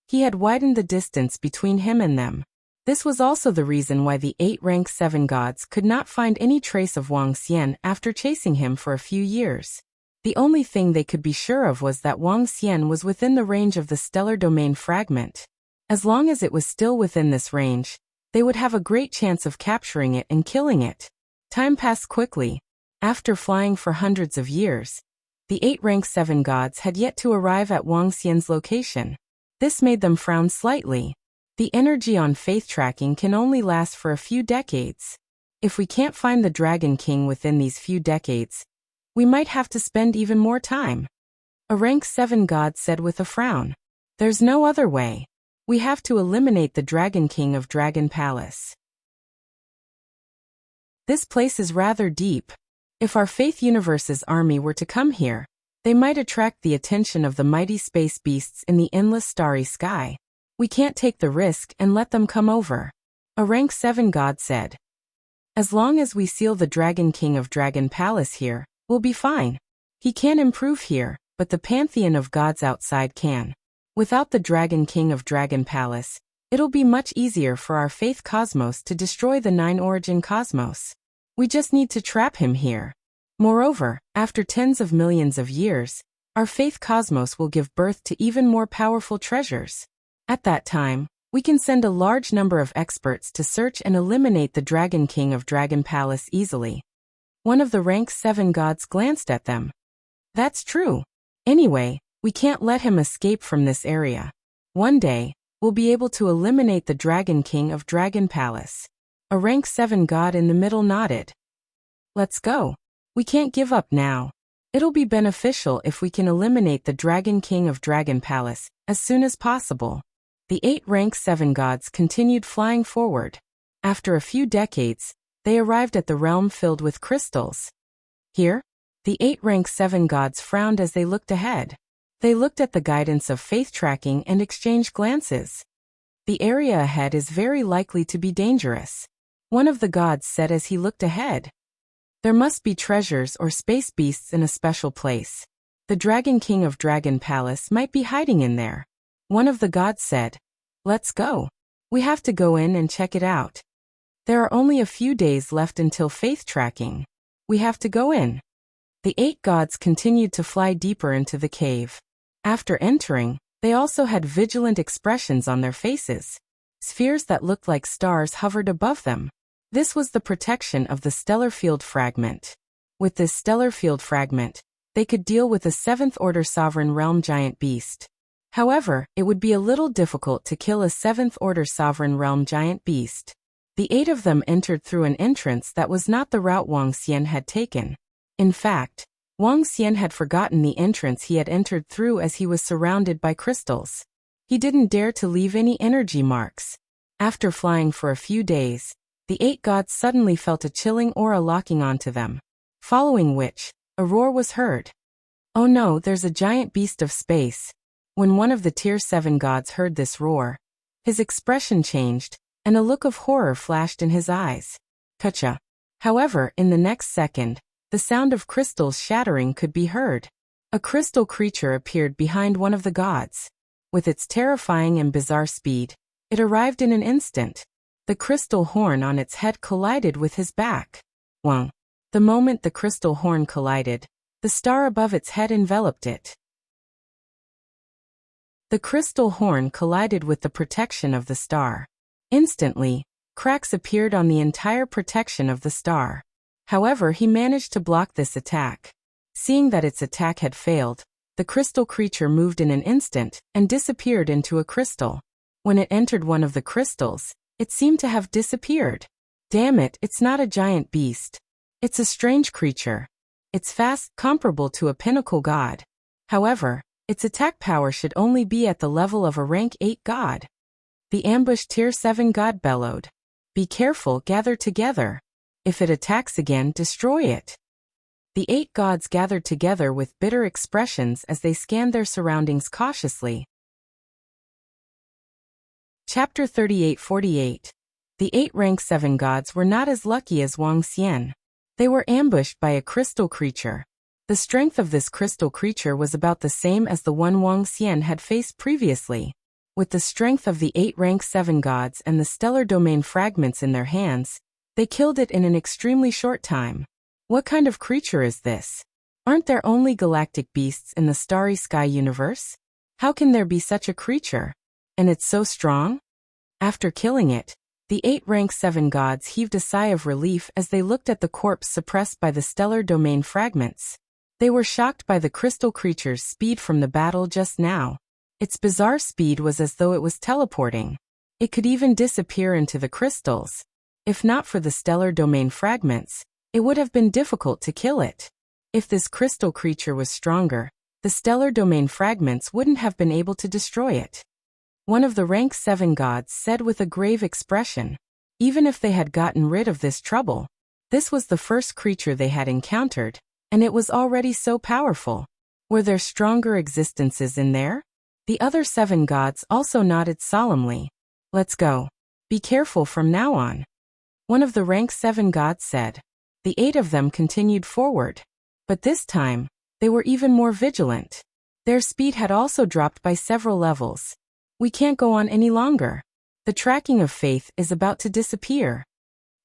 He had widened the distance between him and them. This was also the reason why the 8 rank 7 gods could not find any trace of Wang Xian after chasing him for a few years. The only thing they could be sure of was that Wang Xian was within the range of the stellar domain fragment. As long as it was still within this range, they would have a great chance of capturing it and killing it. Time passed quickly. After flying for hundreds of years, the 8 rank 7 gods had yet to arrive at Wang Xian's location. This made them frown slightly. The energy on faith tracking can only last for a few decades. If we can't find the Dragon King within these few decades, we might have to spend even more time. A rank 7 god said with a frown. There's no other way. We have to eliminate the Dragon King of Dragon Palace. This place is rather deep. If our Faith Universe's army were to come here, they might attract the attention of the mighty space beasts in the endless starry sky. We can't take the risk and let them come over. A rank 7 god said. As long as we seal the Dragon King of Dragon Palace here, we'll be fine. He can improve here, but the pantheon of gods outside can. Without the Dragon King of Dragon Palace, it'll be much easier for our Faith Cosmos to destroy the Nine Origin Cosmos. We just need to trap him here. Moreover, after tens of millions of years, our Faith Cosmos will give birth to even more powerful treasures. At that time, we can send a large number of experts to search and eliminate the Dragon King of Dragon Palace easily. One of the rank 7 gods glanced at them. That's true. Anyway, we can't let him escape from this area. One day, we'll be able to eliminate the Dragon King of Dragon Palace. A rank 7 god in the middle nodded. Let's go. We can't give up now. It'll be beneficial if we can eliminate the Dragon King of Dragon Palace as soon as possible. The 8 rank 7 gods continued flying forward. After a few decades, they arrived at the realm filled with crystals. Here, the 8 rank 7 gods frowned as they looked ahead. They looked at the guidance of faith tracking and exchanged glances. The area ahead is very likely to be dangerous. One of the gods said as he looked ahead. There must be treasures or space beasts in a special place. The Dragon King of Dragon Palace might be hiding in there. One of the gods said, "Let's go. We have to go in and check it out. There are only a few days left until faith tracking. We have to go in." The 8 gods continued to fly deeper into the cave. After entering, they also had vigilant expressions on their faces. Spheres that looked like stars hovered above them. This was the protection of the stellar field fragment. With this stellar field fragment, they could deal with a 7th order sovereign realm giant beast. However, it would be a little difficult to kill a 7th order sovereign realm giant beast. The 8 of them entered through an entrance that was not the route Wang Xian had taken. In fact, Wang Xian had forgotten the entrance he had entered through as he was surrounded by crystals. He didn't dare to leave any energy marks. After flying for a few days, the 8 gods suddenly felt a chilling aura locking onto them. Following which, a roar was heard. "Oh no, there's a giant beast of space." When one of the Tier 7 gods heard this roar, his expression changed, and a look of horror flashed in his eyes. Kacha. However, in the next second, the sound of crystals shattering could be heard. A crystal creature appeared behind one of the gods. With its terrifying and bizarre speed, it arrived in an instant. The crystal horn on its head collided with his back. Wang. The moment the crystal horn collided, the star above its head enveloped it. The crystal horn collided with the protection of the star. Instantly, cracks appeared on the entire protection of the star. However, he managed to block this attack. Seeing that its attack had failed, the crystal creature moved in an instant and disappeared into a crystal. When it entered one of the crystals, it seemed to have disappeared. Damn it, it's not a giant beast. It's a strange creature. It's fast, comparable to a pinnacle god. However, its attack power should only be at the level of a rank 8 god. The ambushed Tier 7 god bellowed. "Be careful, gather together. If it attacks again, destroy it." The 8 gods gathered together with bitter expressions as they scanned their surroundings cautiously. Chapter 38-48. The 8 rank 7 gods were not as lucky as Wang Xian. They were ambushed by a crystal creature. The strength of this crystal creature was about the same as the one Wang Xian had faced previously. With the strength of the 8 rank 7 gods and the stellar domain fragments in their hands, they killed it in an extremely short time. What kind of creature is this? Aren't there only galactic beasts in the starry sky universe? How can there be such a creature? And it's so strong? After killing it, the 8 rank 7 gods heaved a sigh of relief as they looked at the corpse suppressed by the stellar domain fragments. They were shocked by the crystal creature's speed from the battle just now. Its bizarre speed was as though it was teleporting. It could even disappear into the crystals. If not for the stellar domain fragments, it would have been difficult to kill it. If this crystal creature was stronger, the stellar domain fragments wouldn't have been able to destroy it. One of the rank 7 gods said with a grave expression, even if they had gotten rid of this trouble, this was the first creature they had encountered, and it was already so powerful. Were there stronger existences in there? The other 7 gods also nodded solemnly. "Let's go. Be careful from now on." One of the rank 7 gods said. The 8 of them continued forward. But this time, they were even more vigilant. Their speed had also dropped by several levels. We can't go on any longer. The tracking of faith is about to disappear.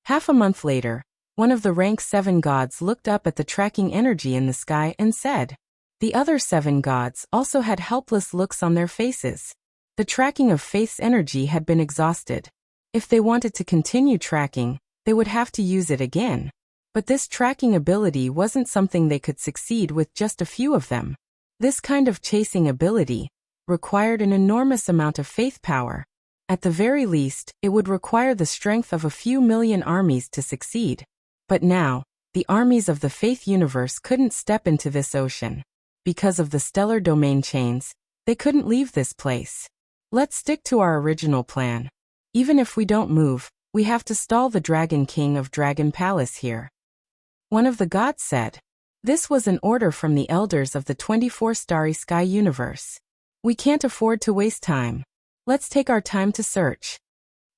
Half a month later, one of the rank 7 gods looked up at the tracking energy in the sky and said. The other 7 gods also had helpless looks on their faces. The tracking of faith's energy had been exhausted. If they wanted to continue tracking, they would have to use it again. But this tracking ability wasn't something they could succeed with just a few of them. This kind of chasing ability required an enormous amount of faith power. At the very least, it would require the strength of a few million armies to succeed. But now, the armies of the faith universe couldn't step into this ocean. Because of the stellar domain chains, they couldn't leave this place. Let's stick to our original plan. Even if we don't move, we have to stall the Dragon King of Dragon Palace here. One of the gods said. This was an order from the elders of the 24 Starry Sky universe. We can't afford to waste time. Let's take our time to search.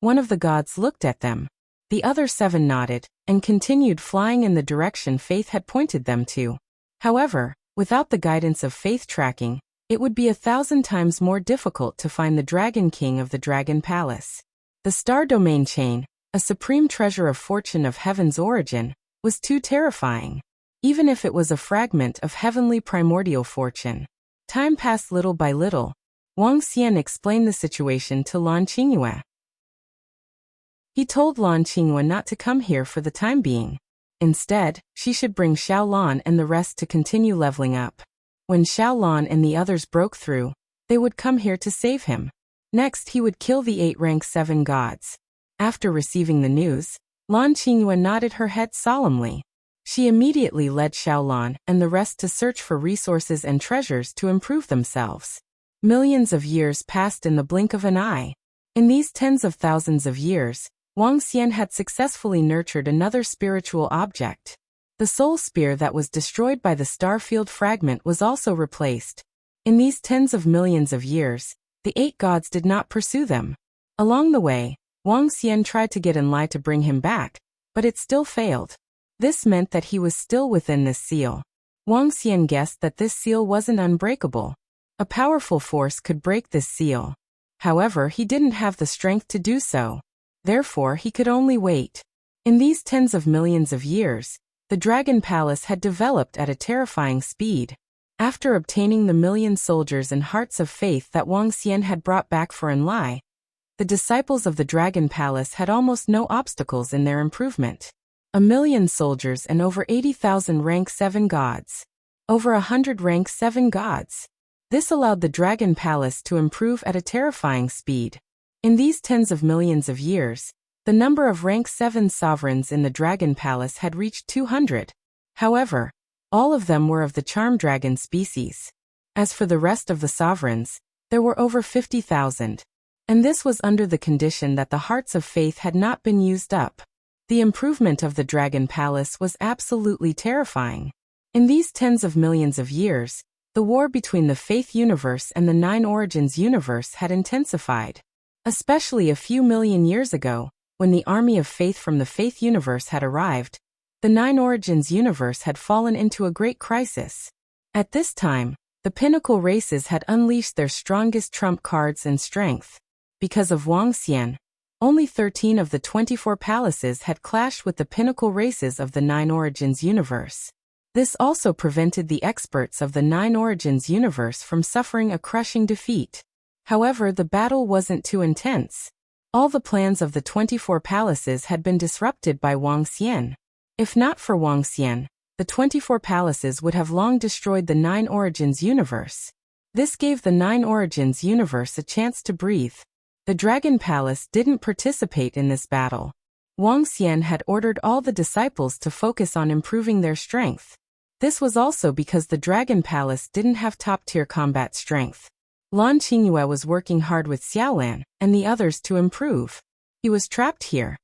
One of the gods looked at them. The other 7 nodded, and continued flying in the direction Faith had pointed them to. However, without the guidance of Faith tracking, it would be 1,000 times more difficult to find the Dragon King of the Dragon Palace. The Star Domain Chain, a supreme treasure of fortune of heaven's origin, was too terrifying. Even if it was a fragment of heavenly primordial fortune. Time passed little by little. Wang Xian explained the situation to Lan Qingyue. He told Lan Qingyue not to come here for the time being. Instead, she should bring Xiao Lan and the rest to continue leveling up. When Xiao Lan and the others broke through, they would come here to save him. Next he would kill the 8 rank 7 gods. After receiving the news, Lan Qingyue nodded her head solemnly. She immediately led Xiao Lan and the rest to search for resources and treasures to improve themselves. Millions of years passed in the blink of an eye. In these tens of thousands of years, Wang Xian had successfully nurtured another spiritual object. The soul spear that was destroyed by the starfield fragment was also replaced. In these tens of millions of years, the 8 gods did not pursue them. Along the way, Wang Xian tried to get Enlai to bring him back, but it still failed. This meant that he was still within this seal. Wang Xian guessed that this seal wasn't unbreakable. A powerful force could break this seal. However, he didn't have the strength to do so. Therefore, he could only wait. In these tens of millions of years, the Dragon Palace had developed at a terrifying speed. After obtaining the million soldiers and hearts of faith that Wang Xian had brought back for Enlai, the disciples of the Dragon Palace had almost no obstacles in their improvement. 1,000,000 soldiers and over 80,000 rank 7 gods. Over 100 rank 7 gods. This allowed the Dragon Palace to improve at a terrifying speed. In these tens of millions of years, the number of rank 7 sovereigns in the Dragon Palace had reached 200. However, all of them were of the charm dragon species. As for the rest of the sovereigns, there were over 50,000. And this was under the condition that the hearts of faith had not been used up. The improvement of the Dragon Palace was absolutely terrifying. In these tens of millions of years, the war between the Faith universe and the 9 Origins universe had intensified. Especially a few million years ago, when the army of faith from the Faith universe had arrived, the 9 Origins universe had fallen into a great crisis. At this time, the pinnacle races had unleashed their strongest trump cards and strength. Because of Wang Xian, only 13 of the 24 palaces had clashed with the pinnacle races of the 9 Origins universe. This also prevented the experts of the 9 Origins universe from suffering a crushing defeat. However, the battle wasn't too intense. All the plans of the 24 palaces had been disrupted by Wang Xian. If not for Wang Xian, the 24 palaces would have long destroyed the 9 Origins universe. This gave the 9 Origins universe a chance to breathe. The Dragon Palace didn't participate in this battle. Wang Xian had ordered all the disciples to focus on improving their strength. This was also because the Dragon Palace didn't have top-tier combat strength. Lan Qingyue was working hard with Xiaolan and the others to improve. He was trapped here.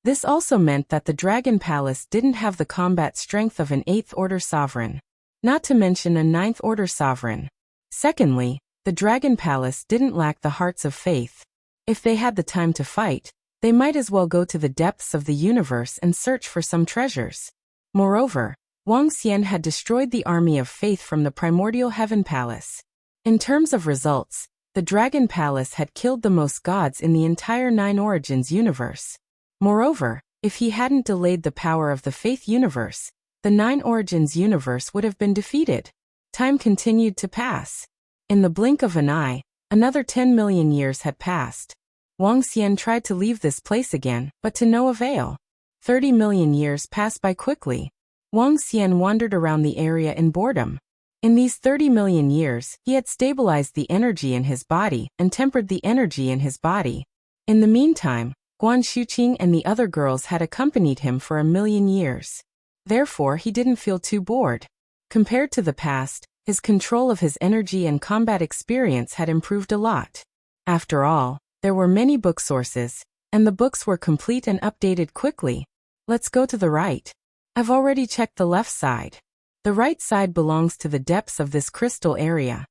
This also meant that the Dragon Palace didn't have the combat strength of an 8th Order sovereign, not to mention a 9th Order sovereign. Secondly, the Dragon Palace didn't lack the hearts of faith. If they had the time to fight, they might as well go to the depths of the universe and search for some treasures. Moreover, Wang Xian had destroyed the army of faith from the primordial heaven palace. In terms of results, the Dragon Palace had killed the most gods in the entire Nine Origins universe. Moreover, if he hadn't delayed the power of the Faith universe, the Nine Origins universe would have been defeated. Time continued to pass. In the blink of an eye, another 10 million years had passed. Wang Xian tried to leave this place again, but to no avail. 30 million years passed by quickly. Wang Xian wandered around the area in boredom. In these 30 million years, he had stabilized the energy in his body and tempered the energy in his body. In the meantime, Guan Shuqing and the other girls had accompanied him for a million years. Therefore, he didn't feel too bored. Compared to the past, his control of his energy and combat experience had improved a lot. After all, there were many book sources, and the books were complete and updated quickly. Let's go to the right. I've already checked the left side. The right side belongs to the depths of this crystal area.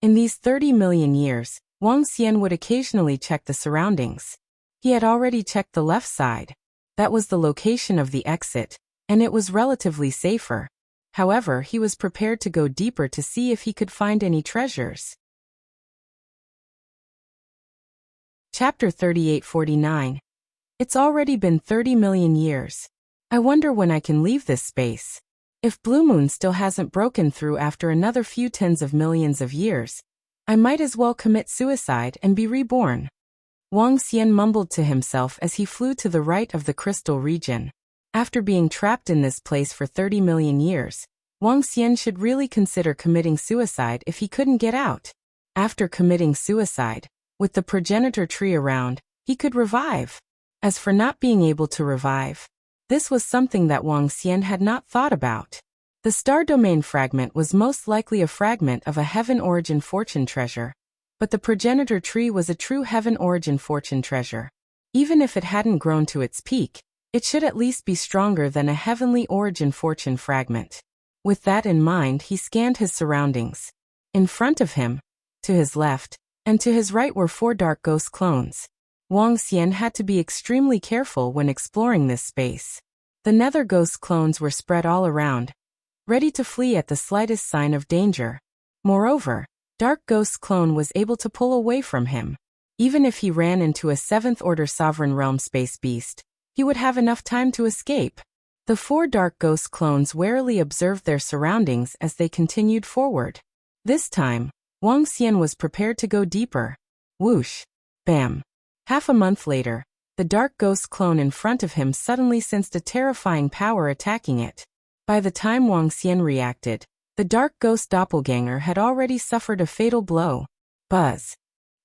In these 30 million years, Wang Xian would occasionally check the surroundings. He had already checked the left side. That was the location of the exit, and it was relatively safer. However, he was prepared to go deeper to see if he could find any treasures. Chapter 3849. It's already been 30 million years. I wonder when I can leave this space. If Blue Moon still hasn't broken through after another few tens of millions of years, I might as well commit suicide and be reborn. Wang Xian mumbled to himself as he flew to the right of the crystal region. After being trapped in this place for 30 million years, Wang Xian should really consider committing suicide if he couldn't get out. After committing suicide, with the progenitor tree around, he could revive. As for not being able to revive, this was something that Wang Xian had not thought about. The star domain fragment was most likely a fragment of a heaven origin fortune treasure, but the progenitor tree was a true heaven origin fortune treasure. Even if it hadn't grown to its peak, it should at least be stronger than a heavenly origin fortune fragment. With that in mind, he scanned his surroundings. In front of him, to his left, and to his right were 4 dark ghost clones. Wang Xian had to be extremely careful when exploring this space. The nether ghost clones were spread all around, ready to flee at the slightest sign of danger. Moreover, Dark Ghost clone was able to pull away from him. Even if he ran into a 7th-order Sovereign Realm space beast, he would have enough time to escape. The 4 Dark Ghost clones warily observed their surroundings as they continued forward. This time, Wang Xian was prepared to go deeper. Whoosh! Bam! Half a month later, the Dark Ghost clone in front of him suddenly sensed a terrifying power attacking it. By the time Wang Xian reacted, the Dark Ghost doppelganger had already suffered a fatal blow. Buzz!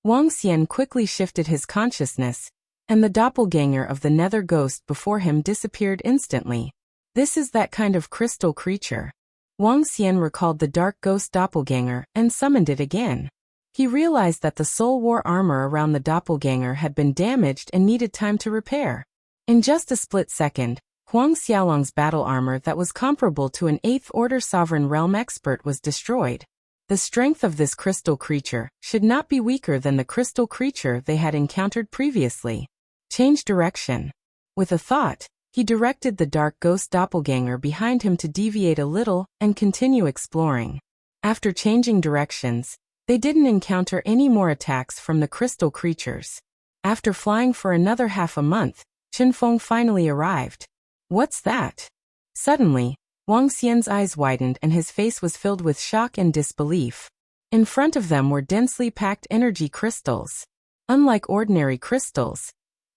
Wang Xian quickly shifted his consciousness, and the doppelganger of the nether ghost before him disappeared instantly. This is that kind of crystal creature. Wang Xian recalled the Dark Ghost doppelganger and summoned it again. He realized that the soul war armor around the doppelganger had been damaged and needed time to repair. In just a split second, Huang Xiaolong's battle armor that was comparable to an 8th-order Sovereign Realm expert was destroyed. The strength of this crystal creature should not be weaker than the crystal creature they had encountered previously. Change direction. With a thought, he directed the Dark Ghost doppelganger behind him to deviate a little and continue exploring. After changing directions, they didn't encounter any more attacks from the crystal creatures. After flying for another half a month, Qinfeng finally arrived. What's that? Suddenly, Wang Xian's eyes widened and his face was filled with shock and disbelief. In front of them were densely packed energy crystals. Unlike ordinary crystals,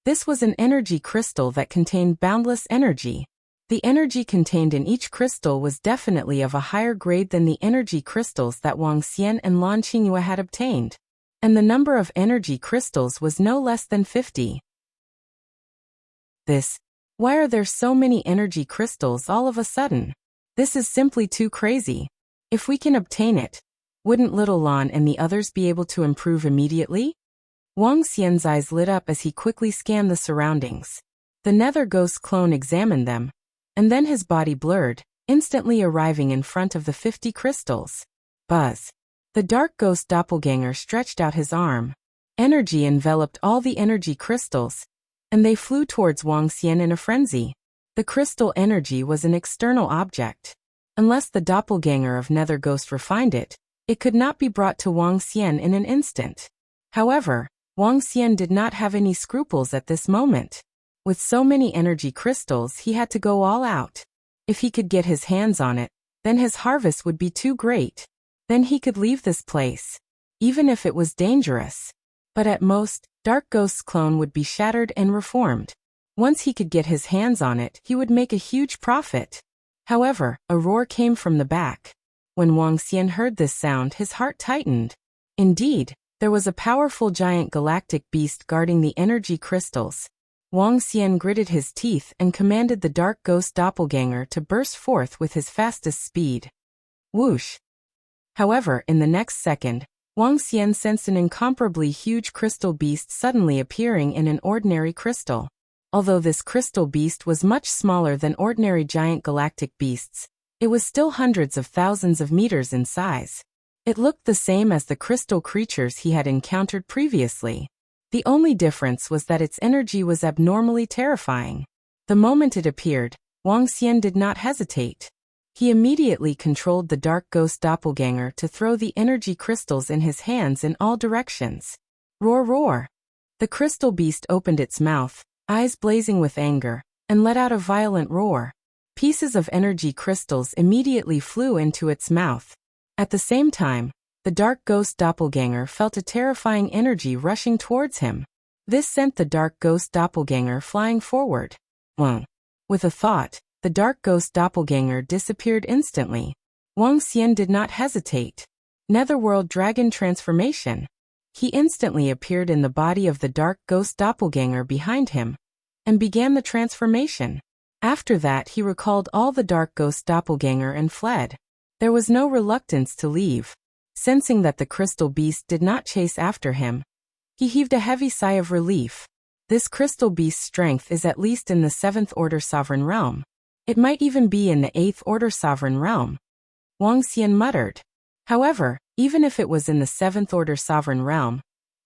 this was an energy crystal that contained boundless energy. The energy contained in each crystal was definitely of a higher grade than the energy crystals that Wang Xian and Lan Qingyue had obtained. And the number of energy crystals was no less than 50. Why are there so many energy crystals all of a sudden? This is simply too crazy. If we can obtain it, wouldn't little Lan and the others be able to improve immediately? Wang Xian's eyes lit up as he quickly scanned the surroundings. The nether ghost clone examined them, and then his body blurred, instantly arriving in front of the 50 crystals. Buzz! The Dark Ghost doppelganger stretched out his arm. Energy enveloped all the energy crystals, and they flew towards Wang Xian in a frenzy. The crystal energy was an external object. Unless the doppelganger of Nether Ghost refined it, it could not be brought to Wang Xian in an instant. However, Wang Xian did not have any scruples at this moment. With so many energy crystals, he had to go all out. If he could get his hands on it, then his harvest would be too great. Then he could leave this place, even if it was dangerous. But at most, Dark Ghost's clone would be shattered and reformed. Once he could get his hands on it, he would make a huge profit. However, a roar came from the back. When Wang Xian heard this sound, his heart tightened. Indeed, there was a powerful giant galactic beast guarding the energy crystals. Wang Xian gritted his teeth and commanded the Dark Ghost doppelganger to burst forth with his fastest speed. Whoosh! However, in the next second, Wang Xian sensed an incomparably huge crystal beast suddenly appearing in an ordinary crystal. Although this crystal beast was much smaller than ordinary giant galactic beasts, it was still hundreds of thousands of meters in size. It looked the same as the crystal creatures he had encountered previously. The only difference was that its energy was abnormally terrifying. The moment it appeared, Wang Xian did not hesitate. He immediately controlled the Dark Ghost doppelganger to throw the energy crystals in his hands in all directions. Roar, roar! The crystal beast opened its mouth, eyes blazing with anger, and let out a violent roar. Pieces of energy crystals immediately flew into its mouth. At the same time, the Dark Ghost doppelganger felt a terrifying energy rushing towards him. This sent the Dark Ghost doppelganger flying forward. With a thought, the Dark Ghost doppelganger disappeared instantly. Wang Xian did not hesitate. Netherworld Dragon Transformation. He instantly appeared in the body of the Dark Ghost doppelganger behind him, and began the transformation. After that, he recalled all the Dark Ghost doppelganger and fled. There was no reluctance to leave. Sensing that the crystal beast did not chase after him, he heaved a heavy sigh of relief. This crystal beast's strength is at least in the 7th Order Sovereign Realm. It might even be in the 8th Order Sovereign Realm, Wang Xian muttered. However, even if it was in the 7th Order Sovereign Realm,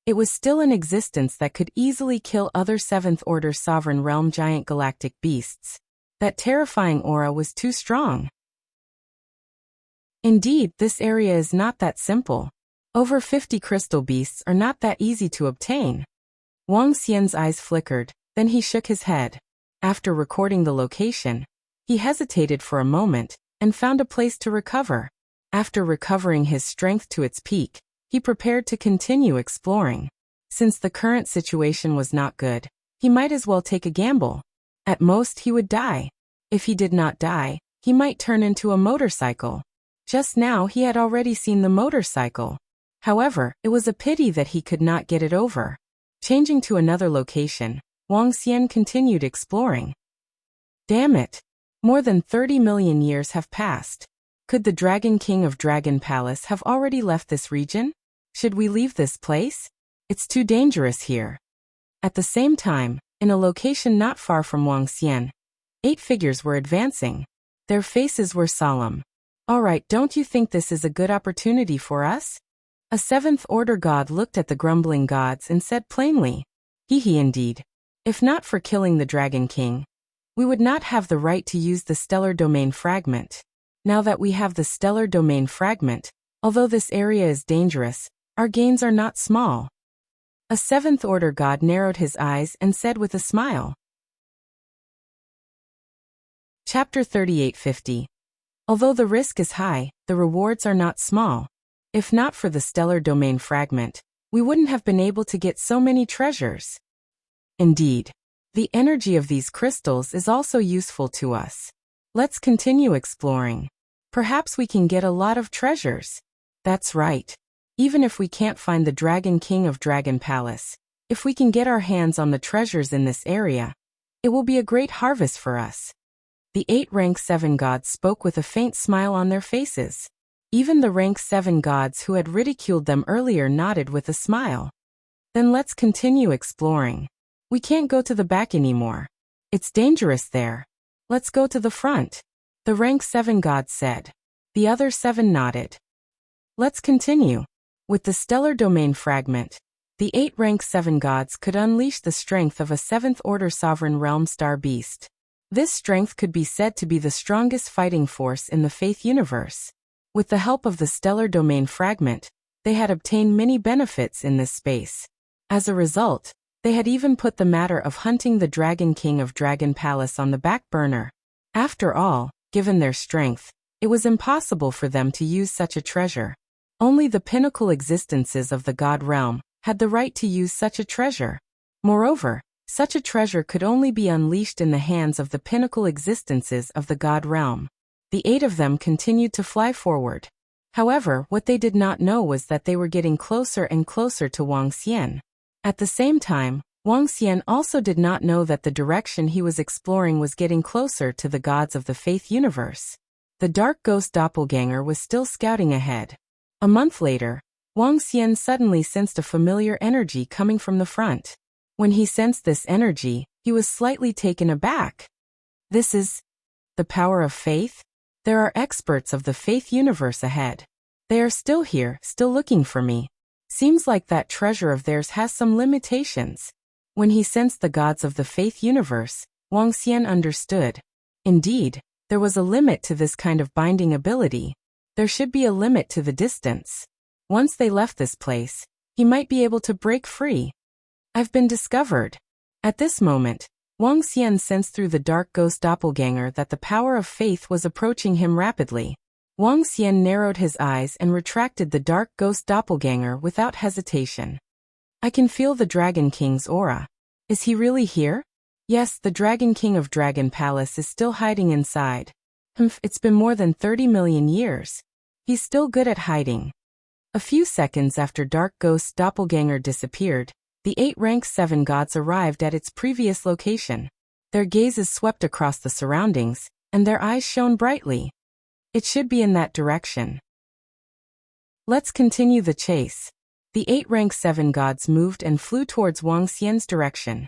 it was still in existence that could easily kill other 7th Order Sovereign Realm giant galactic beasts. That terrifying aura was too strong. Indeed, this area is not that simple. Over 50 crystal beasts are not that easy to obtain. Wang Xian's eyes flickered, then he shook his head. After recording the location, he hesitated for a moment, and found a place to recover. After recovering his strength to its peak, he prepared to continue exploring. Since the current situation was not good, he might as well take a gamble. At most he would die. If he did not die, he might turn into a motorcycle. Just now he had already seen the motorcycle. However, it was a pity that he could not get it over. Changing to another location, Wang Xian continued exploring. Damn it! More than 30 million years have passed. Could the Dragon King of Dragon Palace have already left this region? Should we leave this place? It's too dangerous here. At the same time, in a location not far from Wang Xian, 8 figures were advancing. Their faces were solemn. Alright, don't you think this is a good opportunity for us? A 7th Order god looked at the grumbling gods and said plainly, Hee indeed. If not for killing the Dragon King, we would not have the right to use the Stellar Domain Fragment. Now that we have the Stellar Domain Fragment, although this area is dangerous, our gains are not small. A 7th Order god narrowed his eyes and said with a smile. Chapter 3850. Although the risk is high, the rewards are not small. If not for the Stellar Domain Fragment, we wouldn't have been able to get so many treasures. Indeed, the energy of these crystals is also useful to us. Let's continue exploring. Perhaps we can get a lot of treasures. That's right. Even if we can't find the Dragon King of Dragon Palace, if we can get our hands on the treasures in this area, it will be a great harvest for us. The 8 rank 7 gods spoke with a faint smile on their faces. Even the rank 7 gods who had ridiculed them earlier nodded with a smile. Then let's continue exploring. We can't go to the back anymore. It's dangerous there. Let's go to the front, the rank 7 gods said. The other 7 nodded. Let's continue. With the Stellar Domain Fragment, the 8 rank 7 gods could unleash the strength of a 7th Order Sovereign Realm Star Beast. This strength could be said to be the strongest fighting force in the Faith universe. With the help of the stellar domain fragment, they had obtained many benefits in this space. As a result, they had even put the matter of hunting the Dragon King of Dragon Palace on the back burner. After all, given their strength, it was impossible for them to use such a treasure. Only the pinnacle existences of the God realm had the right to use such a treasure. Moreover, such a treasure could only be unleashed in the hands of the pinnacle existences of the God realm. The 8 of them continued to fly forward. However, what they did not know was that they were getting closer and closer to Wuxia. At the same time, Wuxia also did not know that the direction he was exploring was getting closer to the gods of the Faith universe. The dark ghost doppelganger was still scouting ahead. A month later, Wuxia suddenly sensed a familiar energy coming from the front. When he sensed this energy, he was slightly taken aback. This is the power of faith? There are experts of the Faith universe ahead. They are still here, still looking for me. Seems like that treasure of theirs has some limitations. When he sensed the gods of the Faith universe, Wuxia understood. Indeed, there was a limit to this kind of binding ability. There should be a limit to the distance. Once they left this place, he might be able to break free. I've been discovered. At this moment, Wuxia sensed through the dark ghost doppelganger that the power of faith was approaching him rapidly. Wuxia narrowed his eyes and retracted the dark ghost doppelganger without hesitation. I can feel the Dragon King's aura. Is he really here? Yes, the Dragon King of Dragon Palace is still hiding inside. It's been more than 30 million years. He's still good at hiding. A few seconds after Dark Ghost's doppelganger disappeared, the 8 rank 7 gods arrived at its previous location. Their gazes swept across the surroundings, and their eyes shone brightly. It should be in that direction. Let's continue the chase. The 8 rank 7 gods moved and flew towards Wuxia's direction.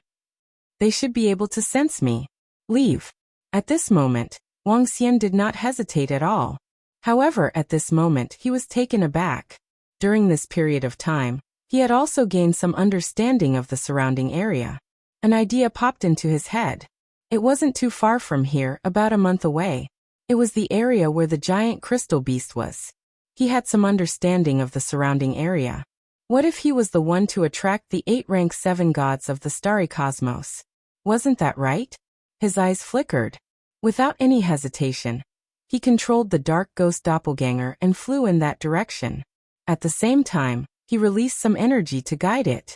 They should be able to sense me. Leave. At this moment, Wuxia did not hesitate at all. However, at this moment he was taken aback. During this period of time, he had also gained some understanding of the surrounding area. An idea popped into his head. It wasn't too far from here, about a month away. It was the area where the giant crystal beast was. He had some understanding of the surrounding area. What if he was the one to attract the 8 rank 7 gods of the starry cosmos? Wasn't that right? His eyes flickered. Without any hesitation, he controlled the dark ghost doppelganger and flew in that direction. At the same time, he released some energy to guide it.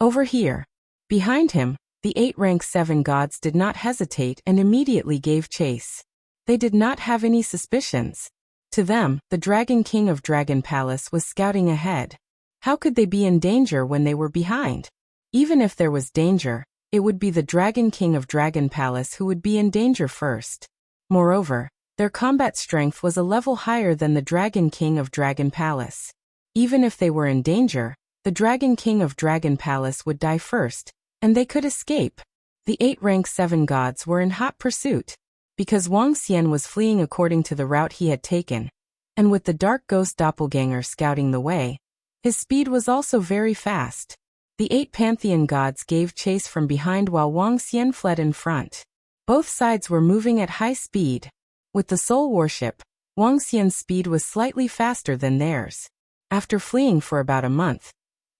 Over here. Behind him, the 8 rank 7 gods did not hesitate and immediately gave chase. They did not have any suspicions. To them, the Dragon King of Dragon Palace was scouting ahead. How could they be in danger when they were behind? Even if there was danger, it would be the Dragon King of Dragon Palace who would be in danger first. Moreover, their combat strength was a level higher than the Dragon King of Dragon Palace. Even if they were in danger, the Dragon King of Dragon Palace would die first, and they could escape. The 8 rank 7 gods were in hot pursuit. Because Wuxia was fleeing according to the route he had taken, and with the dark ghost doppelganger scouting the way, his speed was also very fast. The 8 pantheon gods gave chase from behind while Wuxia fled in front. Both sides were moving at high speed. With the soul worship, Wuxia's speed was slightly faster than theirs. After fleeing for about a month,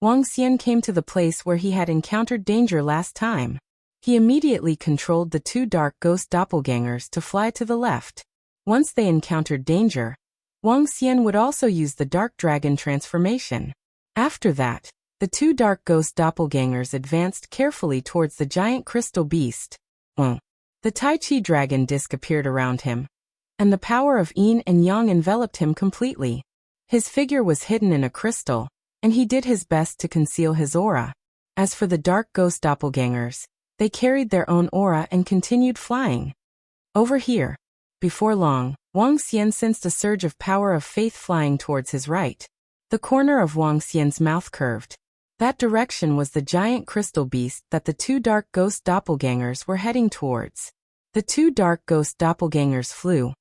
Wuxia came to the place where he had encountered danger last time. He immediately controlled the 2 dark ghost doppelgangers to fly to the left. Once they encountered danger, Wuxia would also use the dark dragon transformation. After that, the 2 dark ghost doppelgangers advanced carefully towards the giant crystal beast. The Tai Chi dragon disc appeared around him, and the power of yin and yang enveloped him completely. His figure was hidden in a crystal, and he did his best to conceal his aura. As for the dark ghost doppelgangers, they carried their own aura and continued flying. Over here. Before long, Wuxia sensed a surge of power of faith flying towards his right. The corner of Wuxia's mouth curved. That direction was the giant crystal beast that the 2 dark ghost doppelgangers were heading towards. The 2 dark ghost doppelgangers flew,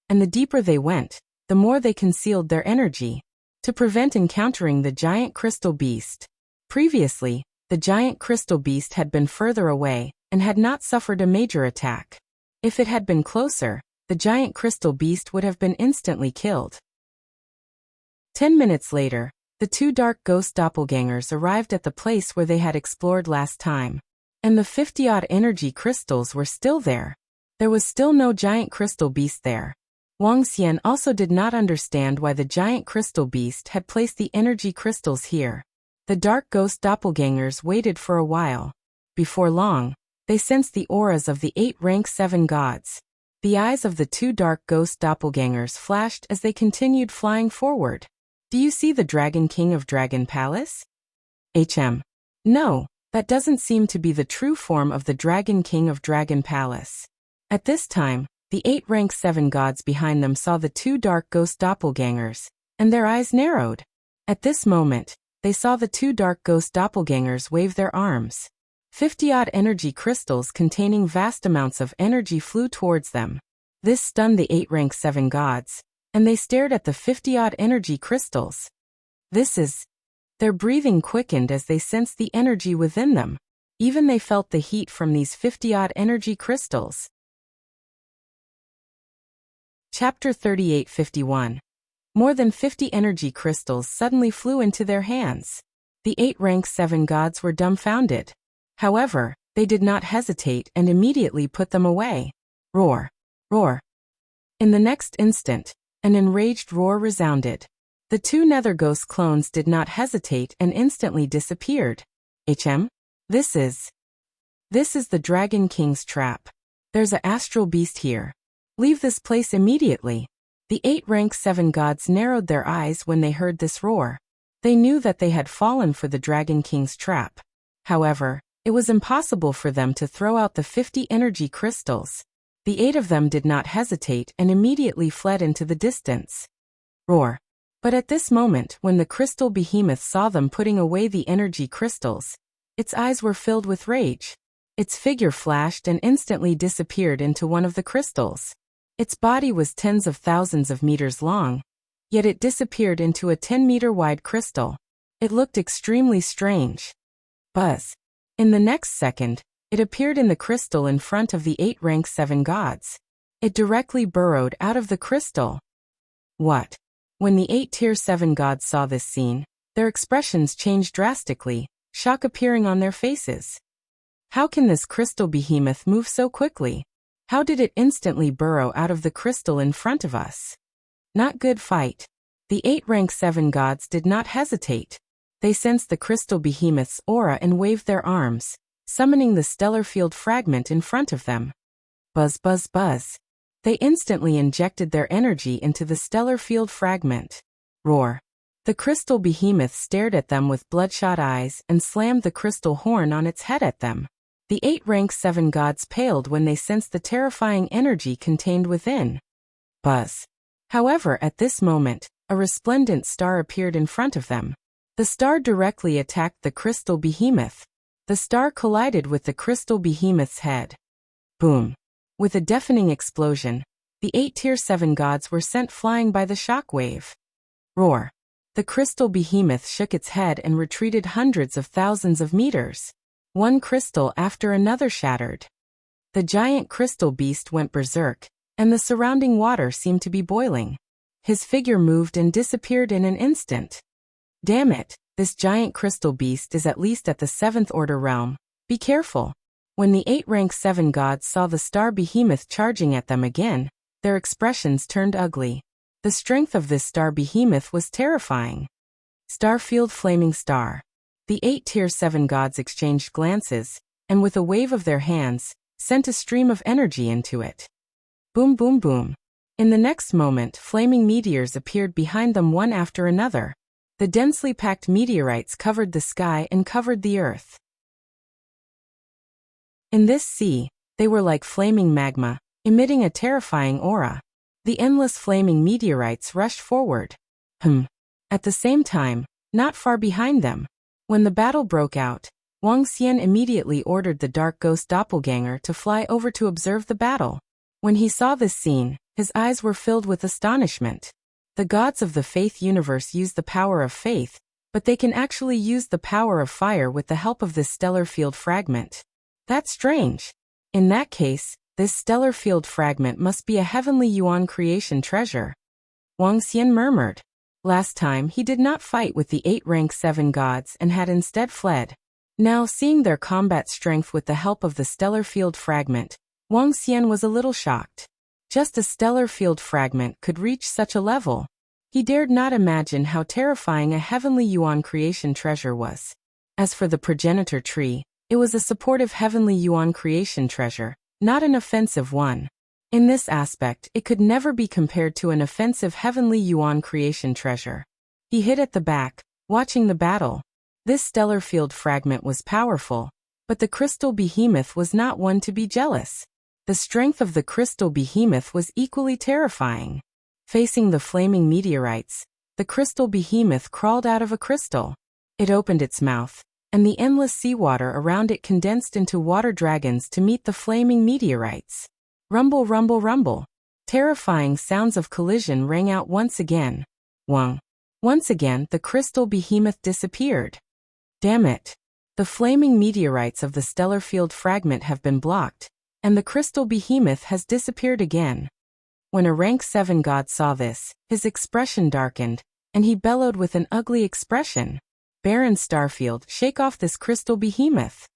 and the deeper they went, the more they concealed their energy, to prevent encountering the giant crystal beast. Previously, the giant crystal beast had been further away, and had not suffered a major attack. If it had been closer, the giant crystal beast would have been instantly killed. 10 minutes later, the two dark ghost doppelgangers arrived at the place where they had explored last time. And the 50-odd energy crystals were still there. There was still no giant crystal beast there. Wuxia also did not understand why the giant crystal beast had placed the energy crystals here. The dark ghost doppelgangers waited for a while. Before long, they sensed the auras of the 8 rank 7 gods. The eyes of the two dark ghost doppelgangers flashed as they continued flying forward. Do you see the Dragon King of Dragon Palace? No, that doesn't seem to be the true form of the Dragon King of Dragon Palace. At this time, the 8 rank 7 gods behind them saw the two dark ghost doppelgangers, and their eyes narrowed. At this moment, they saw the two dark ghost doppelgangers wave their arms. 50-odd energy crystals containing vast amounts of energy flew towards them. This stunned the 8 rank 7 gods, and they stared at the 50-odd energy crystals. Their breathing quickened as they sensed the energy within them. Even they felt the heat from these 50-odd energy crystals. Chapter 38:51. More than 50 energy crystals suddenly flew into their hands. The 8 rank 7 gods were dumbfounded. However, they did not hesitate and immediately put them away. Roar! Roar! In the next instant, an enraged roar resounded. The two nether ghost clones did not hesitate and instantly disappeared. This is the Dragon King's trap. There's a astral beast here. Leave this place immediately. The 8 rank 7 gods narrowed their eyes when they heard this roar. They knew that they had fallen for the Dragon King's trap. However, it was impossible for them to throw out the 50 energy crystals. The 8 of them did not hesitate and immediately fled into the distance. Roar! But at this moment, when the crystal behemoth saw them putting away the energy crystals, its eyes were filled with rage. Its figure flashed and instantly disappeared into one of the crystals. Its body was tens of thousands of meters long, yet it disappeared into a 10-meter-wide crystal. It looked extremely strange. Buzz! In the next second, it appeared in the crystal in front of the 8 rank 7 gods. It directly burrowed out of the crystal. What? When the 8 tier 7 gods saw this scene, their expressions changed drastically, shock appearing on their faces. How can this crystal behemoth move so quickly? How did it instantly burrow out of the crystal in front of us? Not good fight. The 8 rank 7 gods did not hesitate. They sensed the crystal behemoth's aura and waved their arms, summoning the stellar field fragment in front of them. Buzz, buzz, buzz. They instantly injected their energy into the stellar field fragment. Roar! The crystal behemoth stared at them with bloodshot eyes and slammed the crystal horn on its head at them. The 8 rank 7 gods paled when they sensed the terrifying energy contained within. Buzz! However, at this moment, a resplendent star appeared in front of them. The star directly attacked the crystal behemoth. The star collided with the crystal behemoth's head. Boom! With a deafening explosion, the 8 tier 7 gods were sent flying by the shock wave. Roar! The crystal behemoth shook its head and retreated hundreds of thousands of meters. One crystal after another shattered. The giant crystal beast went berserk, and the surrounding water seemed to be boiling. His figure moved and disappeared in an instant. Damn it, this giant crystal beast is at least at the 7th order realm. Be careful. When the 8 rank 7 gods saw the star behemoth charging at them again, their expressions turned ugly. The strength of this star behemoth was terrifying. Starfield Flaming Star. The 8 tier 7 gods exchanged glances, and with a wave of their hands, sent a stream of energy into it. Boom, boom, boom. In the next moment, flaming meteors appeared behind them one after another. The densely packed meteorites covered the sky and covered the earth. In this sea, they were like flaming magma, emitting a terrifying aura. The endless flaming meteorites rushed forward. At the same time, not far behind them, when the battle broke out, Wuxia immediately ordered the dark ghost doppelganger to fly over to observe the battle. When he saw this scene, his eyes were filled with astonishment. The gods of the faith universe use the power of faith, but they can actually use the power of fire with the help of this stellar field fragment. That's strange. In that case, This stellar field fragment must be a heavenly Yuan creation treasure. Wang Xian murmured. Last time he did not fight with the 8 rank 7 gods and had instead fled. Now, seeing their combat strength with the help of the stellar field fragment, Wang Xian was a little shocked. Just a stellar field fragment could reach such a level. He dared not imagine how terrifying a heavenly Yuan creation treasure was. As for the progenitor tree, it was a supportive heavenly Yuan creation treasure, not an offensive one. In this aspect, it could never be compared to an offensive heavenly Yuan creation treasure. He hid at the back, watching the battle. This stellar field fragment was powerful, but the crystal behemoth was not one to be jealous. The strength of the crystal behemoth was equally terrifying. Facing the flaming meteorites, the crystal behemoth crawled out of a crystal. It opened its mouth, and the endless seawater around it condensed into water dragons to meet the flaming meteorites. Rumble, rumble, rumble. Terrifying sounds of collision rang out once again. Wang. Once again, the crystal behemoth disappeared. Damn it. The flaming meteorites of the stellar field fragment have been blocked, and the crystal behemoth has disappeared again. When a rank 7 god saw this, his expression darkened, and he bellowed with an ugly expression. Baron Starfield, shake off this crystal behemoth.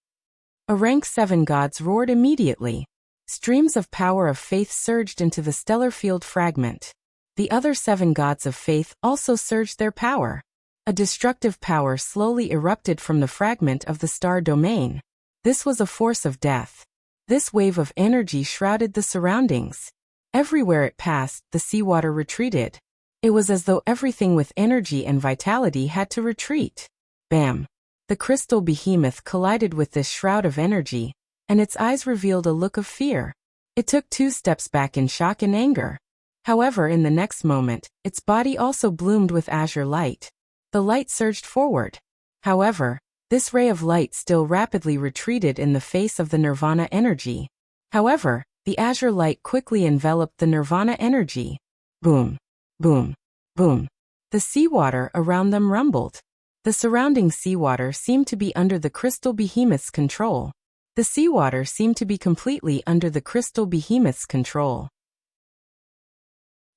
A rank 7 gods roared immediately. Streams of power of faith surged into the stellar field fragment. The other 7 gods of faith also surged their power. A destructive power slowly erupted from the fragment of the star domain. This was a force of death. This wave of energy shrouded the surroundings. Everywhere it passed, the seawater retreated. It was as though everything with energy and vitality had to retreat. Bam! The crystal behemoth collided with this shroud of energy, and its eyes revealed a look of fear. It took 2 steps back in shock and anger. However, in the next moment, its body also bloomed with azure light. The light surged forward. However, this ray of light still rapidly retreated in the face of the nirvana energy. However, the azure light quickly enveloped the nirvana energy. Boom, boom, boom. The seawater around them rumbled. The surrounding seawater seemed to be under the crystal behemoth's control. The seawater seemed to be completely under the crystal behemoth's control.